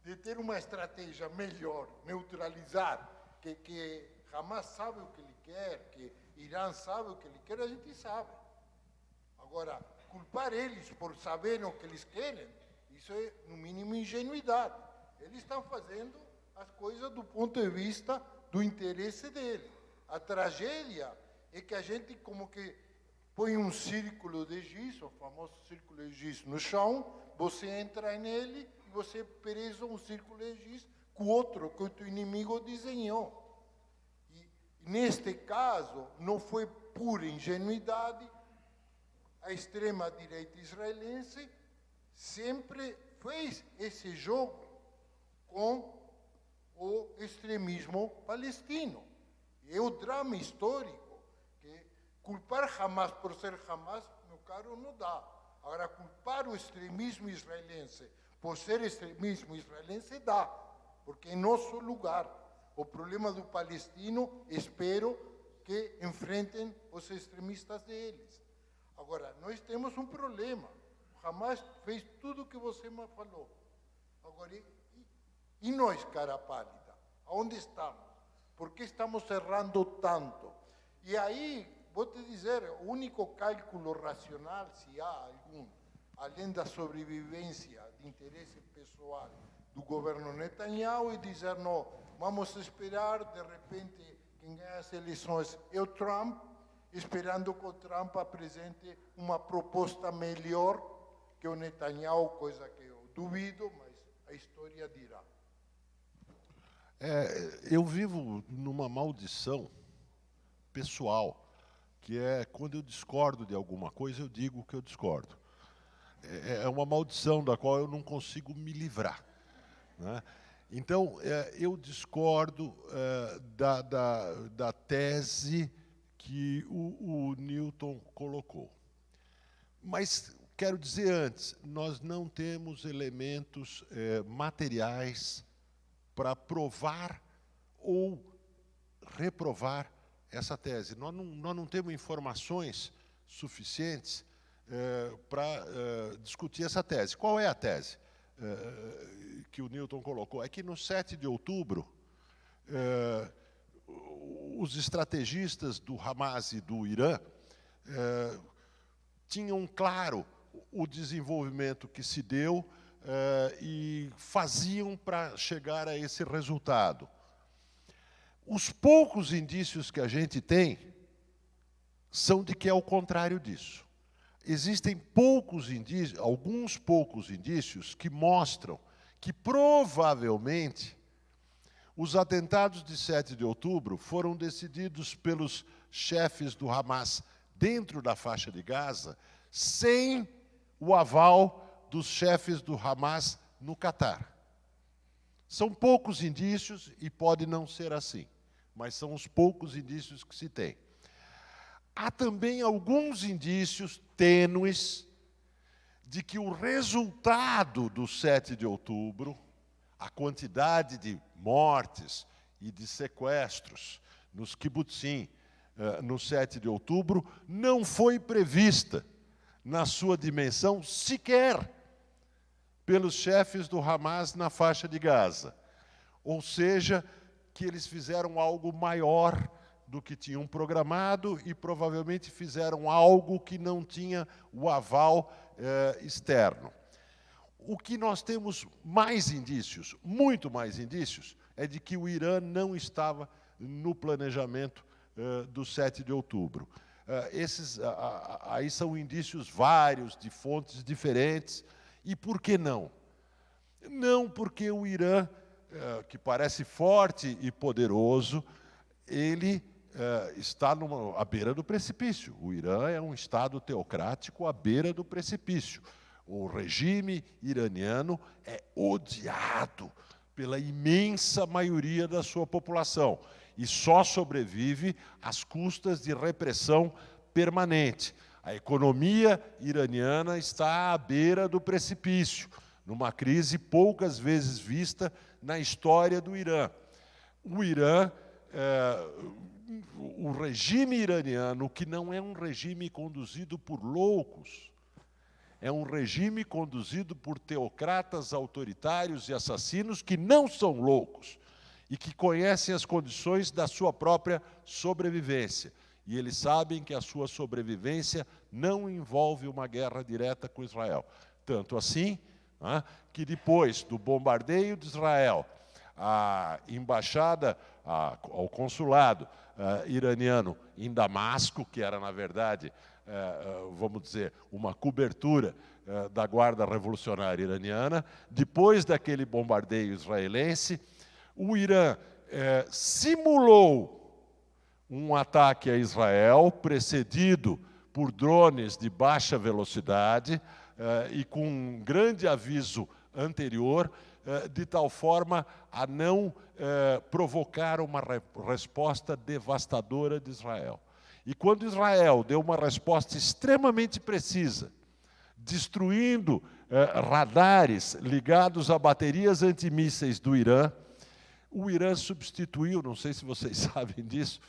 de ter uma estratégia melhor, neutralizar, que Hamas sabe o que ele quer, que Irã sabe o que ele quer, a gente sabe. Agora, culpar eles por saberem o que eles querem, isso é, no mínimo, ingenuidade. Eles estão fazendo as coisas do ponto de vista do interesse dele. A tragédia é que a gente como que põe um círculo de giz, o famoso círculo de giz no chão, você entra nele e você presa um círculo de giz com outro que o teu inimigo desenhou. E neste caso, não foi pura ingenuidade, a extrema-direita israelense sempre fez esse jogo com o extremismo palestino. É o drama histórico, que culpar Hamas por ser Hamas, meu caro, não dá. Agora, culpar o extremismo israelense por ser extremismo israelense dá, porque é nosso lugar. O problema do palestino, espero que enfrentem os extremistas deles. Agora, nós temos um problema. Hamas fez tudo o que você me falou. Agora, e nós, cara pálida? Aonde estamos? Por que estamos errando tanto? E aí, vou te dizer, o único cálculo racional, se há algum, além da sobrevivência de interesse pessoal do governo Netanyahu, é dizer, não, vamos esperar, de repente, quem ganha as eleições é o Trump, esperando que o Trump apresente uma proposta melhor que o Netanyahu, coisa que eu duvido, mas a história dirá. Eu vivo numa maldição pessoal, que é quando eu discordo de alguma coisa, eu digo que eu discordo. É uma maldição da qual eu não consigo me livrar, né? Então, eu discordo da tese que o Newton colocou. Mas, quero dizer antes, nós não temos elementos materiais para provar ou reprovar essa tese. Nós não temos informações suficientes para discutir essa tese. Qual é a tese que o Newton colocou? É que no 7 de outubro, os estrategistas do Hamas e do Irã tinham claro o desenvolvimento que se deu e faziam para chegar a esse resultado. Os poucos indícios que a gente tem são de que é o contrário disso. Existem alguns poucos indícios que mostram que provavelmente os atentados de 7 de outubro foram decididos pelos chefes do Hamas dentro da faixa de Gaza, sem o aval dos chefes do Hamas no Catar. São poucos indícios e pode não ser assim, mas são os poucos indícios que se tem. Há também alguns indícios tênues de que o resultado do 7 de outubro, a quantidade de mortes e de sequestros nos kibbutzim no 7 de outubro, não foi prevista na sua dimensão sequer pelos chefes do Hamas na faixa de Gaza. Ou seja, que eles fizeram algo maior do que tinham programado e provavelmente fizeram algo que não tinha o aval externo. O que nós temos mais indícios, muito mais indícios, é de que o Irã não estava no planejamento do 7 de outubro. Esses aí são indícios vários, de fontes diferentes. E por que não? Não porque o Irã, que parece forte e poderoso, ele está à beira do precipício. O Irã é um Estado teocrático à beira do precipício. O regime iraniano é odiado pela imensa maioria da sua população e só sobrevive às custas de repressão permanente. A economia iraniana está à beira do precipício, numa crise poucas vezes vista na história do Irã. O Irã, o regime iraniano, que não é um regime conduzido por loucos, é um regime conduzido por teocratas autoritários e assassinos que não são loucos e que conhecem as condições da sua própria sobrevivência. E eles sabem que a sua sobrevivência não envolve uma guerra direta com Israel. Tanto assim, que depois do bombardeio de Israel, a embaixada, ao consulado iraniano em Damasco, que era, na verdade, vamos dizer, uma cobertura da Guarda Revolucionária Iraniana. Depois daquele bombardeio israelense, o Irã simulou um ataque a Israel, precedido por drones de baixa velocidade e com um grande aviso anterior, de tal forma a não provocar uma resposta devastadora de Israel. E quando Israel deu uma resposta extremamente precisa, destruindo radares ligados a baterias antimísseis do Irã, o Irã substituiu, não sei se vocês sabem disso,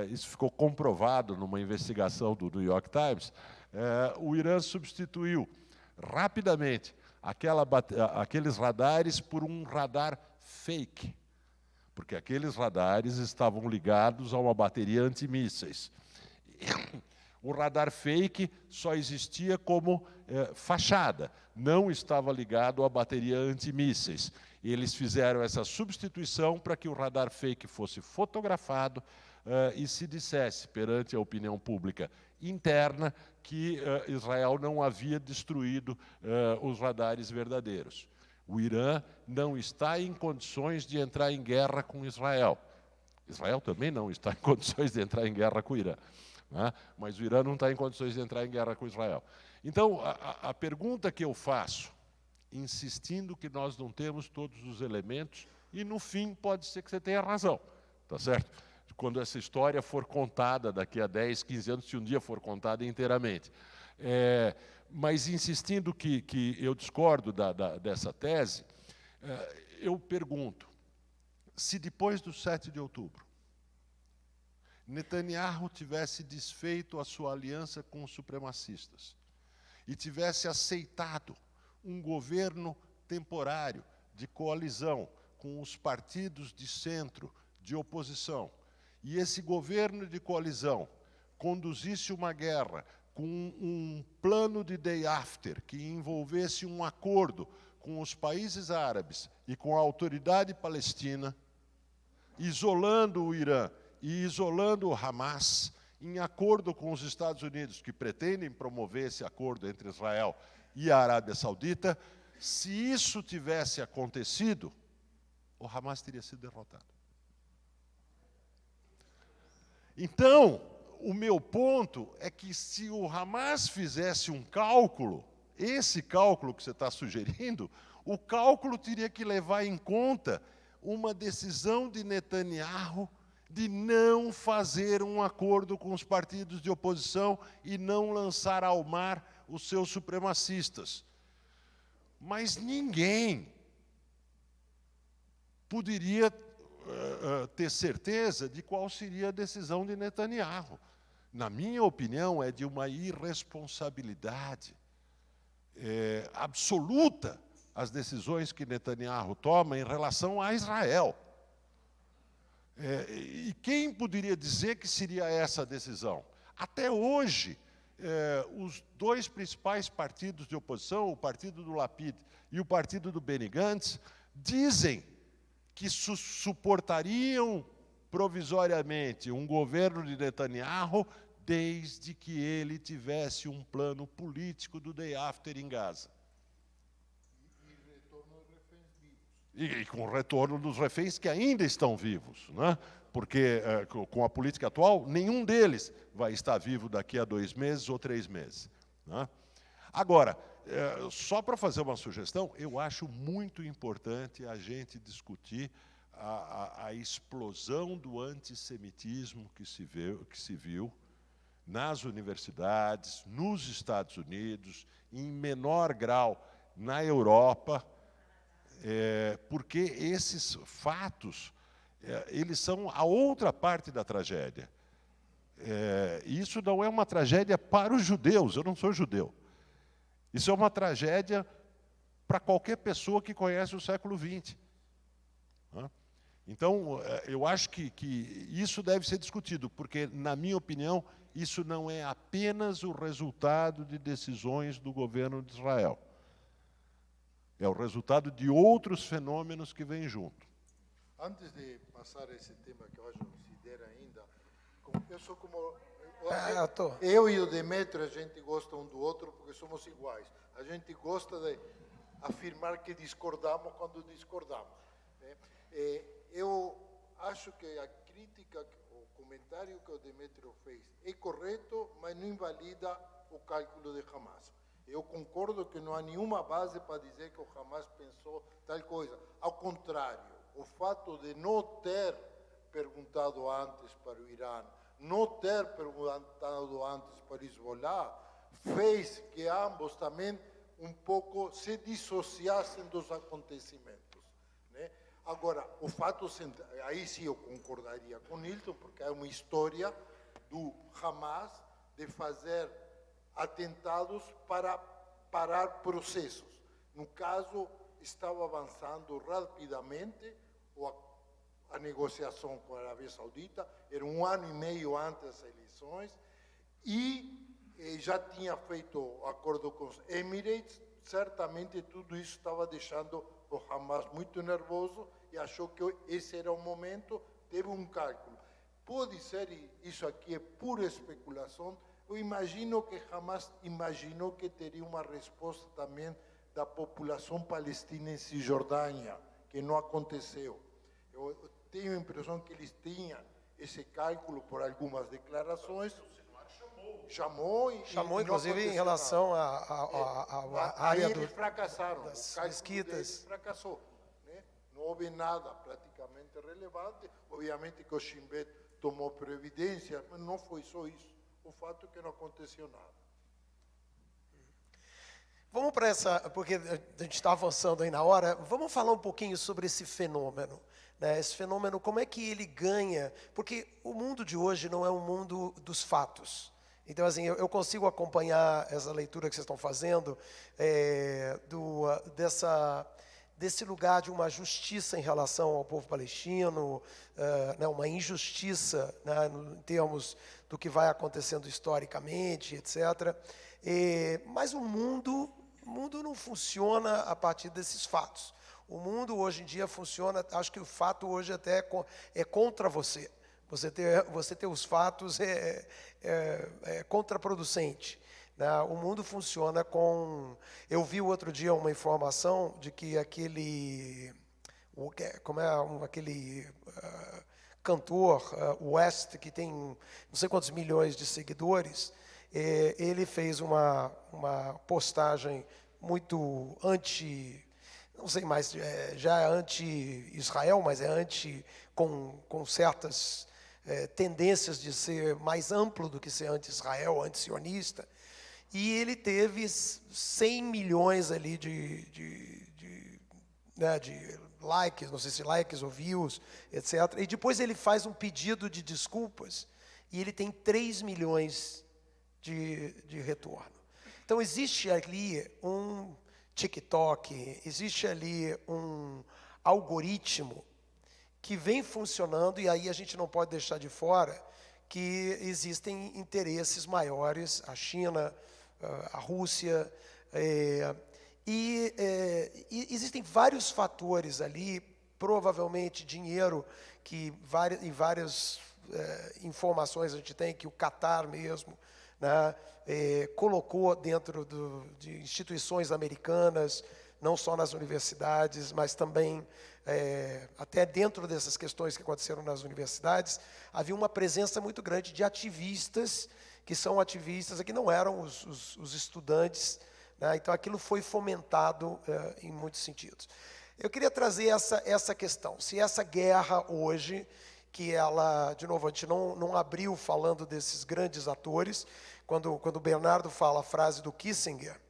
isso ficou comprovado numa investigação do New York Times, o Irã substituiu rapidamente aqueles radares por um radar fake, porque aqueles radares estavam ligados a uma bateria antimísseis. O radar fake só existia como fachada, não estava ligado à bateria antimísseis. Eles fizeram essa substituição para que o radar fake fosse fotografado e se dissesse perante a opinião pública interna que Israel não havia destruído os radares verdadeiros. O Irã não está em condições de entrar em guerra com Israel. Israel também não está em condições de entrar em guerra com o Irã, né? Mas o Irã não está em condições de entrar em guerra com Israel. Então, a pergunta que eu faço, insistindo que nós não temos todos os elementos, e no fim pode ser que você tenha razão, tá certo? Quando essa história for contada daqui a 10, 15 anos, se um dia for contada inteiramente. Mas insistindo que eu discordo dessa tese, eu pergunto, se depois do 7 de outubro, Netanyahu tivesse desfeito a sua aliança com os supremacistas e tivesse aceitado um governo temporário de coalizão com os partidos de centro, de oposição, e esse governo de coalizão conduzisse uma guerra com um plano de day after que envolvesse um acordo com os países árabes e com a autoridade palestina, isolando o Irã e isolando o Hamas, em acordo com os Estados Unidos, que pretendem promover esse acordo entre Israel e a Arábia Saudita, se isso tivesse acontecido, o Hamas teria sido derrotado. Então, o meu ponto é que se o Hamas fizesse um cálculo, esse cálculo que você está sugerindo, o cálculo teria que levar em conta uma decisão de Netanyahu de não fazer um acordo com os partidos de oposição e não lançar ao mar os seus supremacistas. Mas ninguém poderia ter certeza de qual seria a decisão de Netanyahu. Na minha opinião, é de uma irresponsabilidade absoluta as decisões que Netanyahu toma em relação a Israel. E quem poderia dizer que seria essa a decisão? Até hoje, os dois principais partidos de oposição, o partido do Lapid e o partido do Benny Gantz, dizem que suportariam provisoriamente um governo de Netanyahu desde que ele tivesse um plano político do day after em Gaza. E retorno aos reféns vivos. E com o retorno dos reféns que ainda estão vivos, né? Porque com a política atual, nenhum deles vai estar vivo daqui a 2 meses ou 3 meses, né? Agora, só para fazer uma sugestão, eu acho muito importante a gente discutir a explosão do antissemitismo que se viu nas universidades, nos Estados Unidos, em menor grau na Europa, porque esses fatos, eles são a outra parte da tragédia. Isso não é uma tragédia para os judeus, eu não sou judeu. Isso é uma tragédia para qualquer pessoa que conhece o século XX. Então, eu acho que isso deve ser discutido, porque, na minha opinião, isso não é apenas o resultado de decisões do governo de Israel. É o resultado de outros fenômenos que vêm junto. Antes de passar a esse tema que eu acho que considera ainda, eu sou como Eu e o Demetrio, a gente gosta um do outro porque somos iguais. A gente gosta de afirmar que discordamos quando discordamos, né? Eu acho que a crítica, o comentário que o Demetrio fez é correto, mas não invalida o cálculo de Hamas. Eu concordo que não há nenhuma base para dizer que o Hamas pensou tal coisa. Ao contrário, o fato de não ter perguntado antes para o Irã, não ter perguntado antes para o Hezbollah, fez que ambos também um pouco se dissociassem dos acontecimentos, né? Agora, o fato central, aí sim eu concordaria com Nilton, porque é uma história do Hamas de fazer atentados para parar processos. No caso, estava avançando rapidamente a negociação com a Arábia Saudita, era 1 ano e meio antes das eleições, e já tinha feito acordo com os Emirates. Certamente tudo isso estava deixando o Hamas muito nervoso e achou que esse era o momento, teve um cálculo. Pode ser, isso aqui é pura especulação, eu imagino que Hamas imaginou que teria uma resposta também da população palestina em Cisjordânia, que não aconteceu. Eu tenho a impressão que eles tinham esse cálculo por algumas declarações. Chamou, inclusive, em relação à área eles fracassaram. das O cálculo mesquitas. deles fracassou, né? Não houve nada praticamente relevante. Obviamente que o Shin Bet tomou providência, mas não foi só isso. O fato é que não aconteceu nada. Vamos para essa, porque a gente está avançando aí na hora, vamos falar um pouquinho sobre esse fenômeno, né? Esse fenômeno, como é que ele ganha, porque o mundo de hoje não é um mundo dos fatos. Então, assim, eu consigo acompanhar essa leitura que vocês estão fazendo, desse lugar de uma justiça em relação ao povo palestino, né, uma injustiça, né, em termos do que vai acontecendo historicamente, etc. Mas o mundo não funciona a partir desses fatos. O mundo hoje em dia funciona, acho que o fato hoje até é contra você. Você ter os fatos é contraproducente, né? O mundo funciona com... Eu vi o outro dia uma informação de que aquele cantor West, que tem não sei quantos milhões de seguidores, ele fez uma postagem muito não sei mais, já é anti-Israel, mas é com certas tendências de ser mais amplo do que ser anti-Israel, anti-sionista, e ele teve 100 milhões ali de likes, não sei se likes ou views, etc. E depois ele faz um pedido de desculpas e ele tem 3 milhões de retorno. Então existe ali um TikTok, existe ali um algoritmo que vem funcionando, e aí a gente não pode deixar de fora que existem interesses maiores, a China, a Rússia, e existem vários fatores ali, provavelmente dinheiro, que em várias informações a gente tem, que o Qatar mesmo, né, colocou dentro de instituições americanas, não só nas universidades, mas também até dentro dessas questões que aconteceram nas universidades, havia uma presença muito grande de ativistas, que são ativistas, que não eram os estudantes, né? Então aquilo foi fomentado em muitos sentidos. Eu queria trazer essa questão, se essa guerra hoje, que ela, de novo, a gente não abriu falando desses grandes atores, quando o Bernardo fala a frase do Kissinger,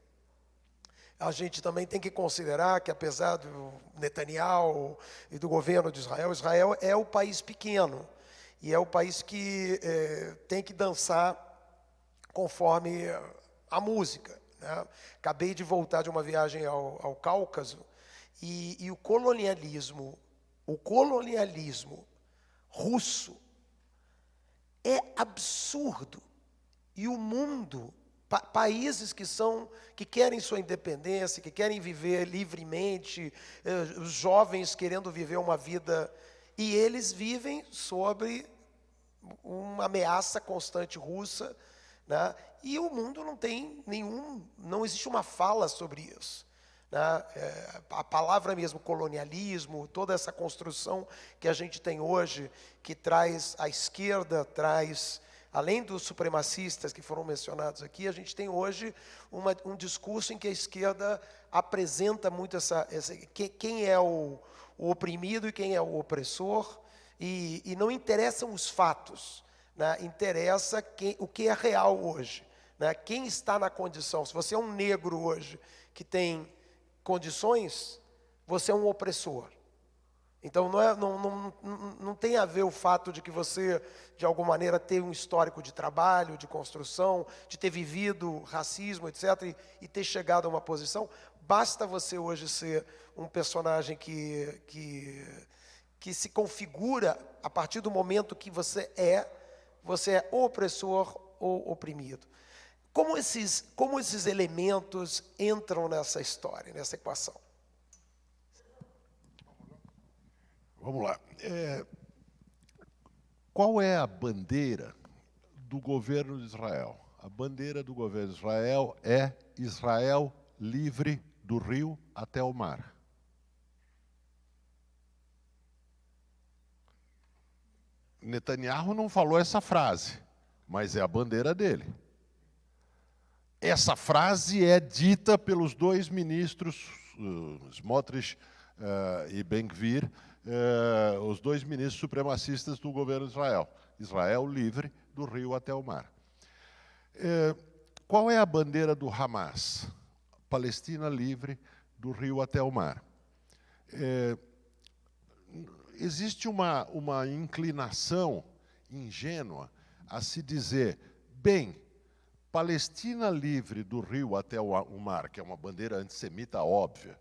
a gente também tem que considerar que, apesar do Netanyahu e do governo de Israel, Israel é o país pequeno, e é o país que tem que dançar conforme a música, né? Acabei de voltar de uma viagem ao Cáucaso, e o colonialismo russo é absurdo, e o mundo... Países que querem sua independência, que querem viver livremente, os jovens querendo viver uma vida, e eles vivem sobre uma ameaça constante russa, né? E o mundo não existe uma fala sobre isso, né? A palavra mesmo colonialismo, toda essa construção que a gente tem hoje, que traz a esquerda, além dos supremacistas que foram mencionados aqui, a gente tem hoje um discurso em que a esquerda apresenta muito quem é o oprimido e quem é o opressor, e não interessam os fatos, né? Interessa o que é real hoje, né? Quem está na condição. Se você é um negro hoje que tem condições, você é um opressor. Então não tem a ver o fato de que você, de alguma maneira, tem um histórico de trabalho, de construção, de ter vivido racismo, etc., e ter chegado a uma posição. Basta você hoje ser um personagem que se configura a partir do momento que você é ou opressor ou oprimido. Como esses elementos entram nessa história, nessa equação? Vamos lá. Qual é a bandeira do governo de Israel? A bandeira do governo de Israel é Israel livre do rio até o mar. Netanyahu não falou essa frase, mas é a bandeira dele. Essa frase é dita pelos dois ministros, Smotrich e Ben-Gvir, os dois ministros supremacistas do governo de Israel. Israel livre do rio até o mar. Qual é a bandeira do Hamas? Palestina livre do rio até o mar. Existe uma inclinação ingênua a se dizer, bem, Palestina livre do rio até o mar, que é uma bandeira antissemita óbvia.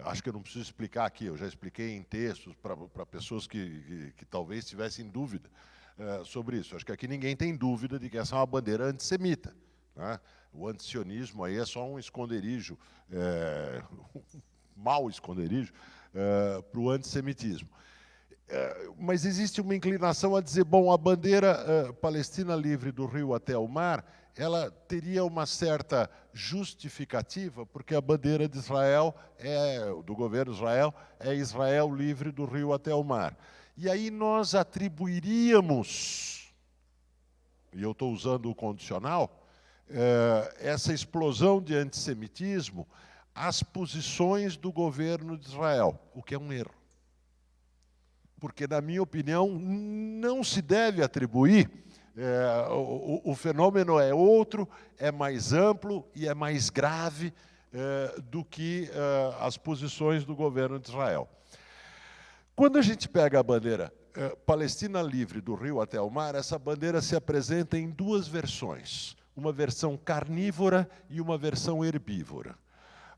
Acho que eu não preciso explicar aqui, eu já expliquei em textos para pessoas que talvez tivessem dúvida sobre isso. Acho que aqui ninguém tem dúvida de que essa é uma bandeira antissemita, né? O antisionismo aí é só um esconderijo, um mau esconderijo, para o antissemitismo. Mas existe uma inclinação a dizer, bom, a bandeira Palestina livre do rio até o mar, ela teria uma certa justificativa, porque a bandeira de Israel, do governo de Israel, é Israel livre do rio até o mar. E aí nós atribuiríamos, e eu estou usando o condicional, essa explosão de antissemitismo às posições do governo de Israel, o que é um erro. Porque, na minha opinião, não se deve atribuir, o fenômeno é outro, é mais amplo e é mais grave do que as posições do governo de Israel. Quando a gente pega a bandeira Palestina livre do rio até o mar, essa bandeira se apresenta em duas versões, uma versão carnívora e uma versão herbívora.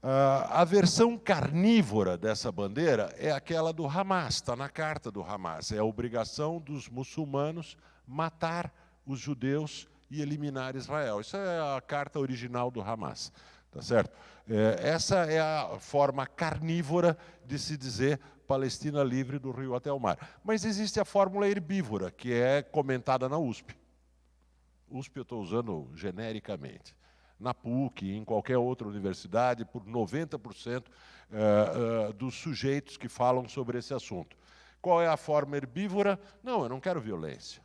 A versão carnívora dessa bandeira é aquela do Hamas, está na carta do Hamas. É a obrigação dos muçulmanos matar os judeus e eliminar Israel. Isso é a carta original do Hamas, tá certo? Essa é a forma carnívora de se dizer Palestina livre do rio até o mar. Mas existe a fórmula herbívora, que é comentada na USP. USP eu estou usando genericamente. Na PUC, em qualquer outra universidade, por 90% dos sujeitos que falam sobre esse assunto. Qual é a forma herbívora? Não, eu não quero violência.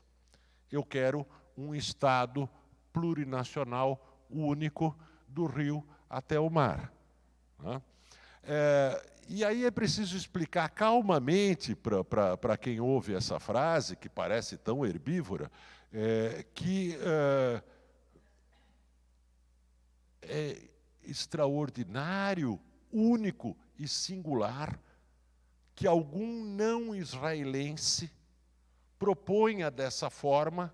Eu quero um Estado plurinacional único do rio até o mar. Né? E aí é preciso explicar calmamente para quem ouve essa frase, que parece tão herbívora, que é extraordinário, único e singular que algum não israelense proponha dessa forma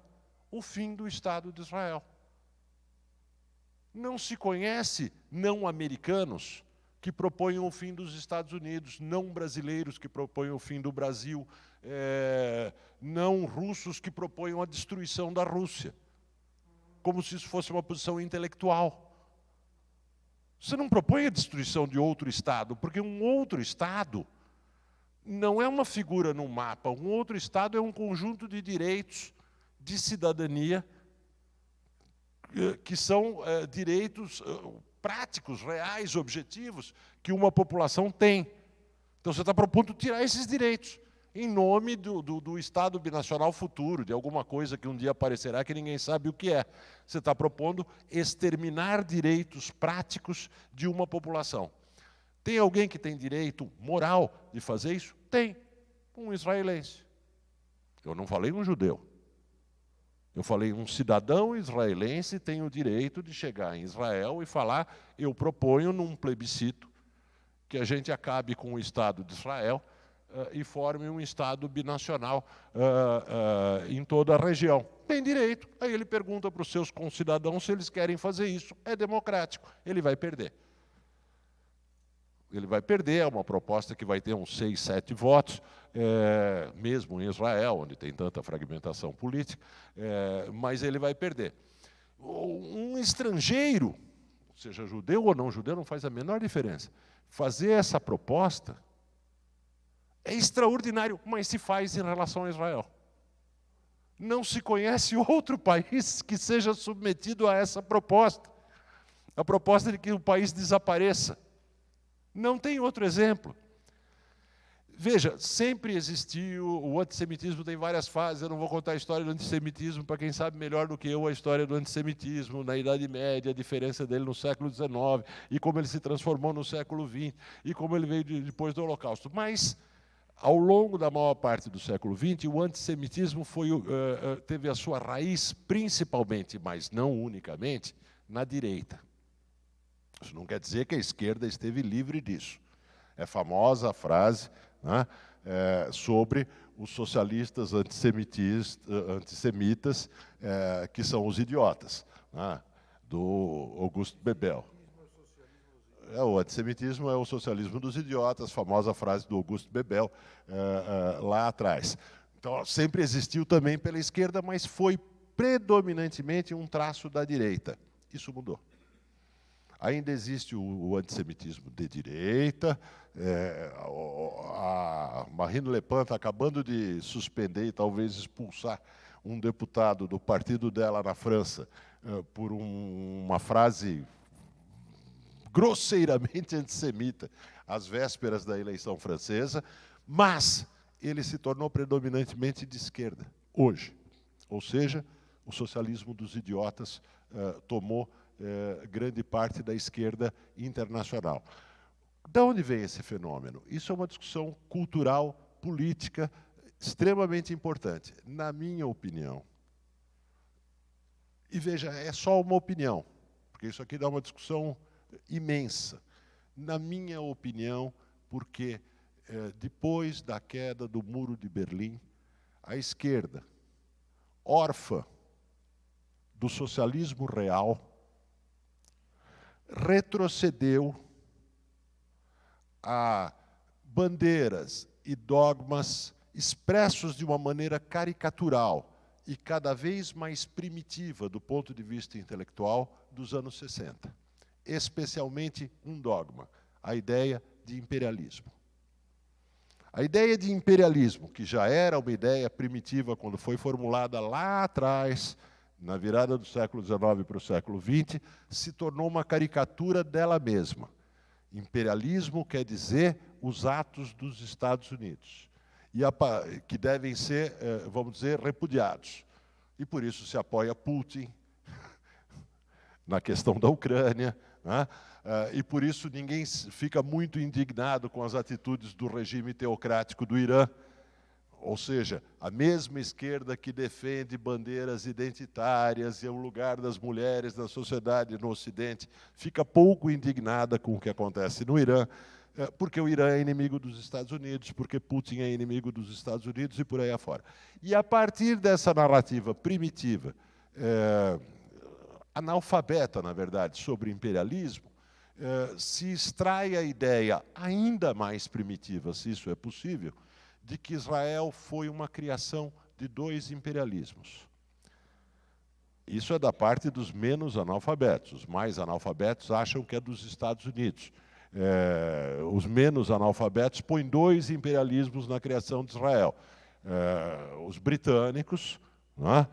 o fim do Estado de Israel. Não se conhece não americanos que proponham o fim dos Estados Unidos, não brasileiros que proponham o fim do Brasil, não russos que proponham a destruição da Rússia, como se isso fosse uma posição intelectual. Você não propõe a destruição de outro Estado, porque um outro Estado, não é uma figura no mapa. Um outro Estado é um conjunto de direitos de cidadania que são direitos práticos, reais, objetivos, que uma população tem. Então, você está propondo tirar esses direitos em nome do Estado binacional futuro, de alguma coisa que um dia aparecerá que ninguém sabe o que é. Você está propondo exterminar direitos práticos de uma população. Tem alguém que tem direito moral de fazer isso? Tem. Um israelense. Eu não falei um judeu. Eu falei um cidadão israelense tem o direito de chegar em Israel e falar: eu proponho num plebiscito que a gente acabe com o Estado de Israel e forme um Estado binacional em toda a região. Tem direito. Aí ele pergunta para os seus concidadãos se eles querem fazer isso. É democrático. Ele vai perder. Ele vai perder, é uma proposta que vai ter uns 6, 7 votos, mesmo em Israel, onde tem tanta fragmentação política, mas ele vai perder. Um estrangeiro, seja judeu ou não judeu, não faz a menor diferença. Fazer essa proposta é extraordinário, mas se faz em relação a Israel. Não se conhece outro país que seja submetido a essa proposta. A proposta de que o país desapareça. Não tem outro exemplo. Veja, sempre existiu, o antissemitismo tem várias fases, eu não vou contar a história do antissemitismo, para quem sabe melhor do que eu a história do antissemitismo na Idade Média, a diferença dele no século XIX, e como ele se transformou no século XX, e como ele veio depois do Holocausto. Mas, ao longo da maior parte do século XX, o antissemitismo teve a sua raiz principalmente, mas não unicamente, na direita. Isso não quer dizer que a esquerda esteve livre disso. É famosa a frase, né, sobre os socialistas antissemitas, que são os idiotas, né, do Augusto Bebel. O antissemitismo é o socialismo dos idiotas, famosa frase do Augusto Bebel, lá atrás. Então, sempre existiu também pela esquerda, mas foi predominantemente um traço da direita. Isso mudou. Ainda existe o antissemitismo de direita. A Marine Le Pen está acabando de suspender e talvez expulsar um deputado do partido dela na França por uma frase grosseiramente antissemita às vésperas da eleição francesa, mas ele se tornou predominantemente de esquerda, hoje. Ou seja, o socialismo dos idiotas tomou grande parte da esquerda internacional. De onde vem esse fenômeno? Isso é uma discussão cultural, política, extremamente importante, na minha opinião. E veja, é só uma opinião, porque isso aqui dá uma discussão imensa. Na minha opinião, porque depois da queda do Muro de Berlim, a esquerda, órfã do socialismo real, retrocedeu a bandeiras e dogmas expressos de uma maneira caricatural e cada vez mais primitiva do ponto de vista intelectual dos anos 60. Especialmente um dogma, a ideia de imperialismo. A ideia de imperialismo, que já era uma ideia primitiva quando foi formulada lá atrás, na virada do século XIX para o século XX, se tornou uma caricatura dela mesma. Imperialismo quer dizer os atos dos Estados Unidos, que devem ser, vamos dizer, repudiados. E por isso se apoia Putin na questão da Ucrânia, né? E por isso ninguém fica muito indignado com as atitudes do regime teocrático do Irã. Ou seja, a mesma esquerda que defende bandeiras identitárias e o lugar das mulheres na sociedade no Ocidente, fica pouco indignada com o que acontece no Irã, porque o Irã é inimigo dos Estados Unidos, porque Putin é inimigo dos Estados Unidos e por aí afora. E a partir dessa narrativa primitiva, analfabeta, na verdade, sobre imperialismo, se extrai a ideia ainda mais primitiva, se isso é possível, de que Israel foi uma criação de dois imperialismos. Isso é da parte dos menos analfabetos. Os mais analfabetos acham que é dos Estados Unidos. Os menos analfabetos põem 2 imperialismos na criação de Israel. Os britânicos, né,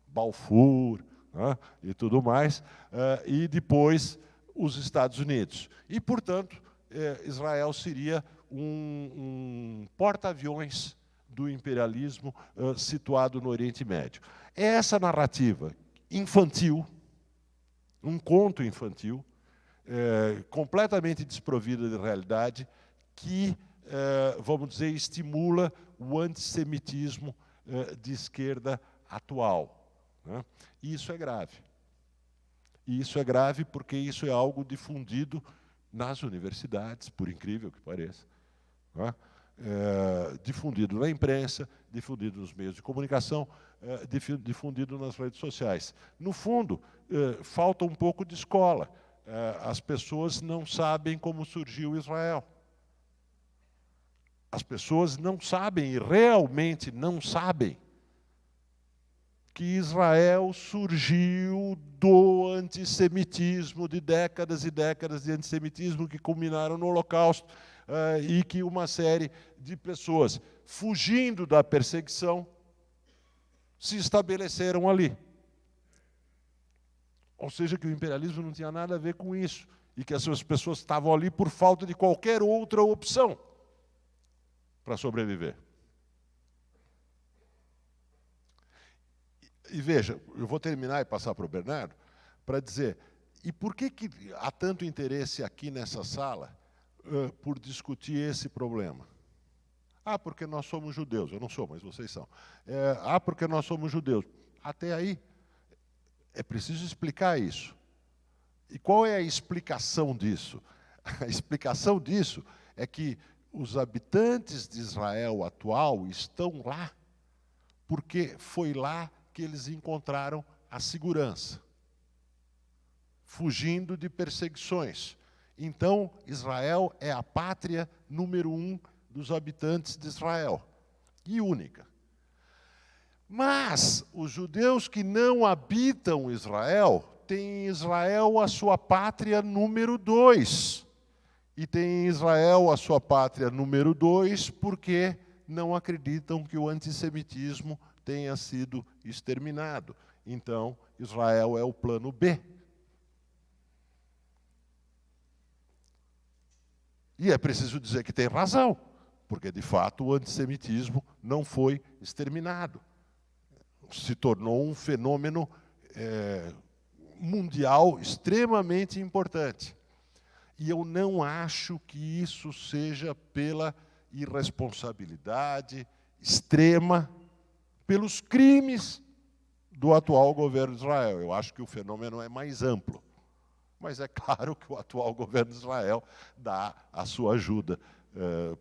Balfour, né, e tudo mais, e depois os Estados Unidos. E, portanto, Israel seria um porta-aviões do imperialismo situado no Oriente Médio. É essa narrativa infantil, um conto infantil, completamente desprovida de realidade, que, vamos dizer, estimula o antissemitismo de esquerda atual, né? E isso é grave. E isso é grave porque isso é algo difundido nas universidades, por incrível que pareça, né? Difundido na imprensa, difundido nos meios de comunicação, difundido nas redes sociais. No fundo, falta um pouco de escola. As pessoas não sabem como surgiu Israel. As pessoas não sabem, e realmente não sabem, que Israel surgiu do antissemitismo, de décadas e décadas de antissemitismo que culminaram no Holocausto, e que uma série de pessoas, fugindo da perseguição, se estabeleceram ali. Ou seja, que o imperialismo não tinha nada a ver com isso, e que essas pessoas estavam ali por falta de qualquer outra opção para sobreviver. E veja, eu vou terminar e passar para o Bernardo, para dizer, e por que há tanto interesse aqui nessa sala por discutir esse problema? Porque nós somos judeus. Eu não sou, mas vocês são. Porque nós somos judeus. Até aí, é preciso explicar isso. E qual é a explicação disso? A explicação disso é que os habitantes de Israel atual estão lá porque foi lá que eles encontraram a segurança, fugindo de perseguições. Então, Israel é a pátria número 1 dos habitantes de Israel, e única. Mas os judeus que não habitam Israel têm em Israel a sua pátria número 2. E têm em Israel a sua pátria número 2 porque não acreditam que o antissemitismo tenha sido exterminado. Então, Israel é o plano B. E é preciso dizer que tem razão, porque, de fato, o antissemitismo não foi exterminado. Se tornou um fenômeno mundial extremamente importante. E eu não acho que isso seja pela irresponsabilidade extrema, pelos crimes do atual governo de Israel. Eu acho que o fenômeno é mais amplo. Mas é claro que o atual governo de Israel dá a sua ajuda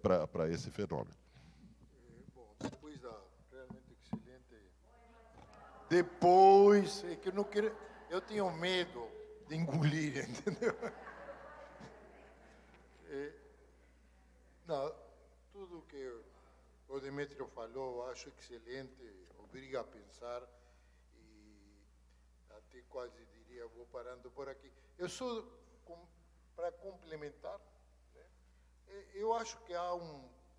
para esse fenômeno. Bom, depois da realmente excelente... Depois, é que eu não quero... Eu tenho medo de engolir, entendeu? Não, tudo que o Demétrio falou, eu acho excelente, obriga a pensar e até quase diria, vou parando por aqui. Eu só, para complementar, né, eu acho que há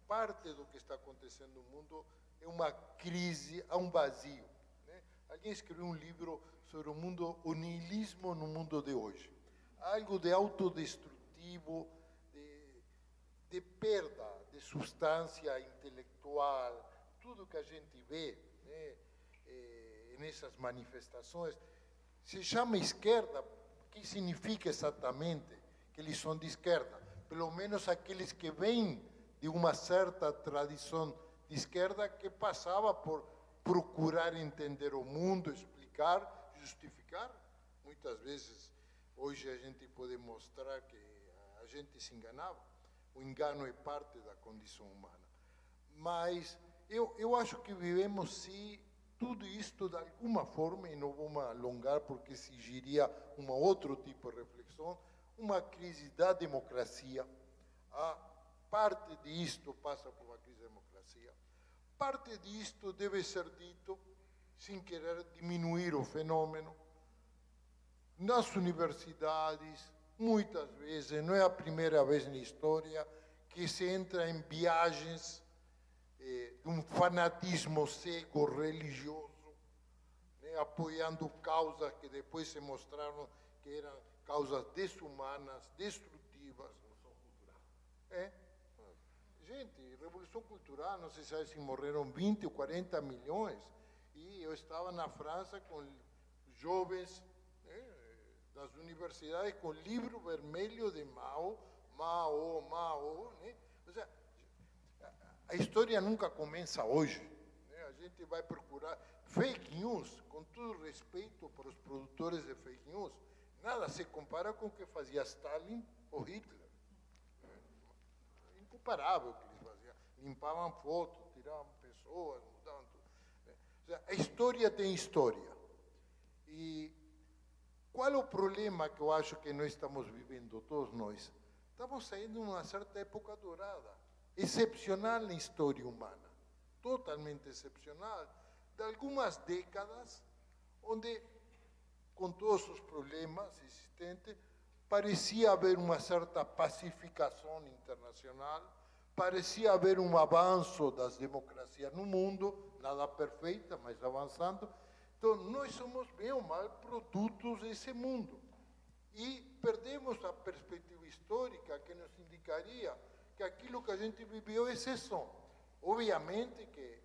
parte do que está acontecendo no mundo é uma crise, há um vazio. Né? Alguém escreveu um livro sobre o niilismo no mundo de hoje. Algo de autodestrutivo, de perda de substância intelectual, tudo que a gente vê, né, nessas manifestações, se chama esquerda. O que significa exatamente que eles são de esquerda? Pelo menos aqueles que vêm de uma certa tradição de esquerda que passava por procurar entender o mundo, explicar, justificar. Muitas vezes, hoje a gente pode mostrar que a gente se enganava. O engano é parte da condição humana. Mas eu acho que vivemos, sim, tudo isto de alguma forma, e não vou alongar porque exigiria um outro tipo de reflexão, uma crise da democracia. A parte disto passa por uma crise da democracia. Parte disto deve ser dito, sem querer diminuir o fenômeno, nas universidades, muitas vezes, não é a primeira vez na história, que se entra em viagens de um fanatismo cego religioso, né, apoiando causas que depois se mostraram que eram causas desumanas, destrutivas. É. Gente, Revolução Cultural, não se sabe se morreram 20 ou 40 milhões, e eu estava na França com jovens, né, das universidades com livro vermelho de Mao, né? Ou seja, a história nunca começa hoje, né? A gente vai procurar fake news, com todo respeito para os produtores de fake news, nada se compara com o que fazia Stalin ou Hitler. Incomparável o que eles faziam. Limpavam fotos, tiravam pessoas, mudavam tudo. Ou seja, a história tem história. E qual é o problema que eu acho que nós estamos vivendo, todos nós? Estamos saindo de uma certa época dourada, excepcional na história humana, totalmente excepcional, de algumas décadas, onde, com todos os problemas existentes, parecia haver uma certa pacificação internacional, parecia haver um avanço das democracias no mundo, nada perfeita, mas avançando. Então, nós somos, bem ou mal, produtos desse mundo. E perdemos a perspectiva histórica que nos indicaria que aquilo que a gente viveu é exceção. Obviamente que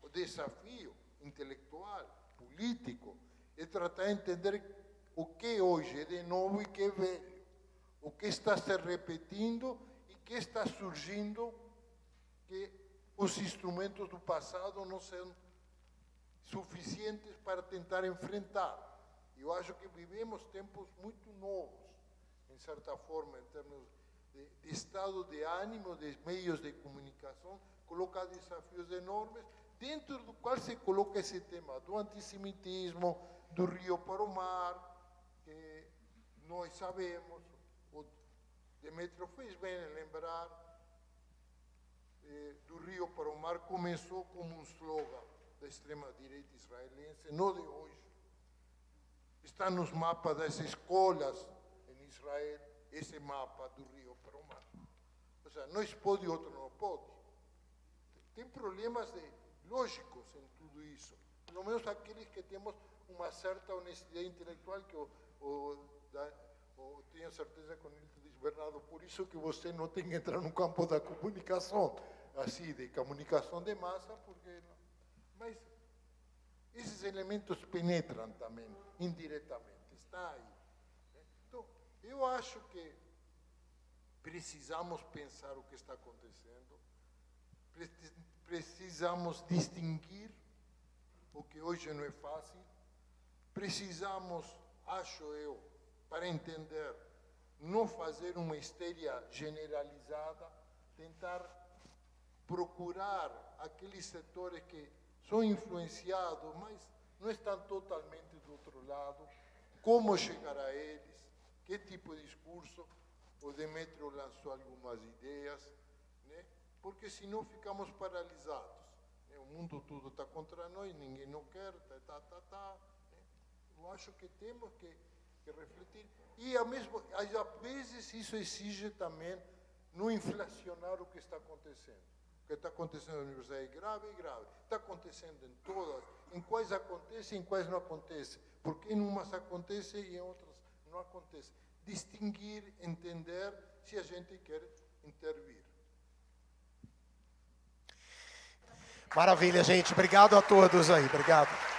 o desafio intelectual, político, é tratar de entender o que hoje é de novo e que é velho, o que está se repetindo e que está surgindo, que os instrumentos do passado não são suficientes para tentar enfrentar. Eu acho que vivemos tempos muito novos, em certa forma, em termos de estado de ânimo, de meios de comunicação, coloca desafios enormes, dentro do qual se coloca esse tema do antissemitismo, do rio para o mar, que nós sabemos, o Demetrio fez bem em lembrar, do rio para o mar começou como um slogan da extrema-direita israelense, não de hoje. Está nos mapas das escolas em Israel, esse mapa do rio para o mar. Ou seja, nós pode, outro não pode. Tem problemas lógicos em tudo isso. Pelo menos aqueles que temos uma certa honestidade intelectual, que eu tenho certeza que o Nilton diz, Bernardo, por isso que você não tem que entrar no campo da comunicação, assim, de comunicação de massa, porque não. Mas esses elementos penetram também, indiretamente, está aí. Então, eu acho que precisamos pensar o que está acontecendo, precisamos distinguir o que hoje não é fácil, precisamos, acho eu, para entender, não fazer uma histeria generalizada, tentar procurar aqueles setores que são influenciados, mas não estão totalmente do outro lado, como chegar a eles, que tipo de discurso. O Demetrio lançou algumas ideias, né? Porque senão ficamos paralisados. Né? O mundo todo está contra nós, ninguém não quer, né? Eu acho que temos que refletir. E, às vezes, isso exige também não inflacionar o que está acontecendo. O que está acontecendo na universidade é grave, Está acontecendo em todas, em quais acontece, em quais não acontece. Porque em umas acontece e em outras não acontece. Distinguir, entender, se a gente quer intervir. Maravilha, gente. Obrigado a todos aí. Obrigado.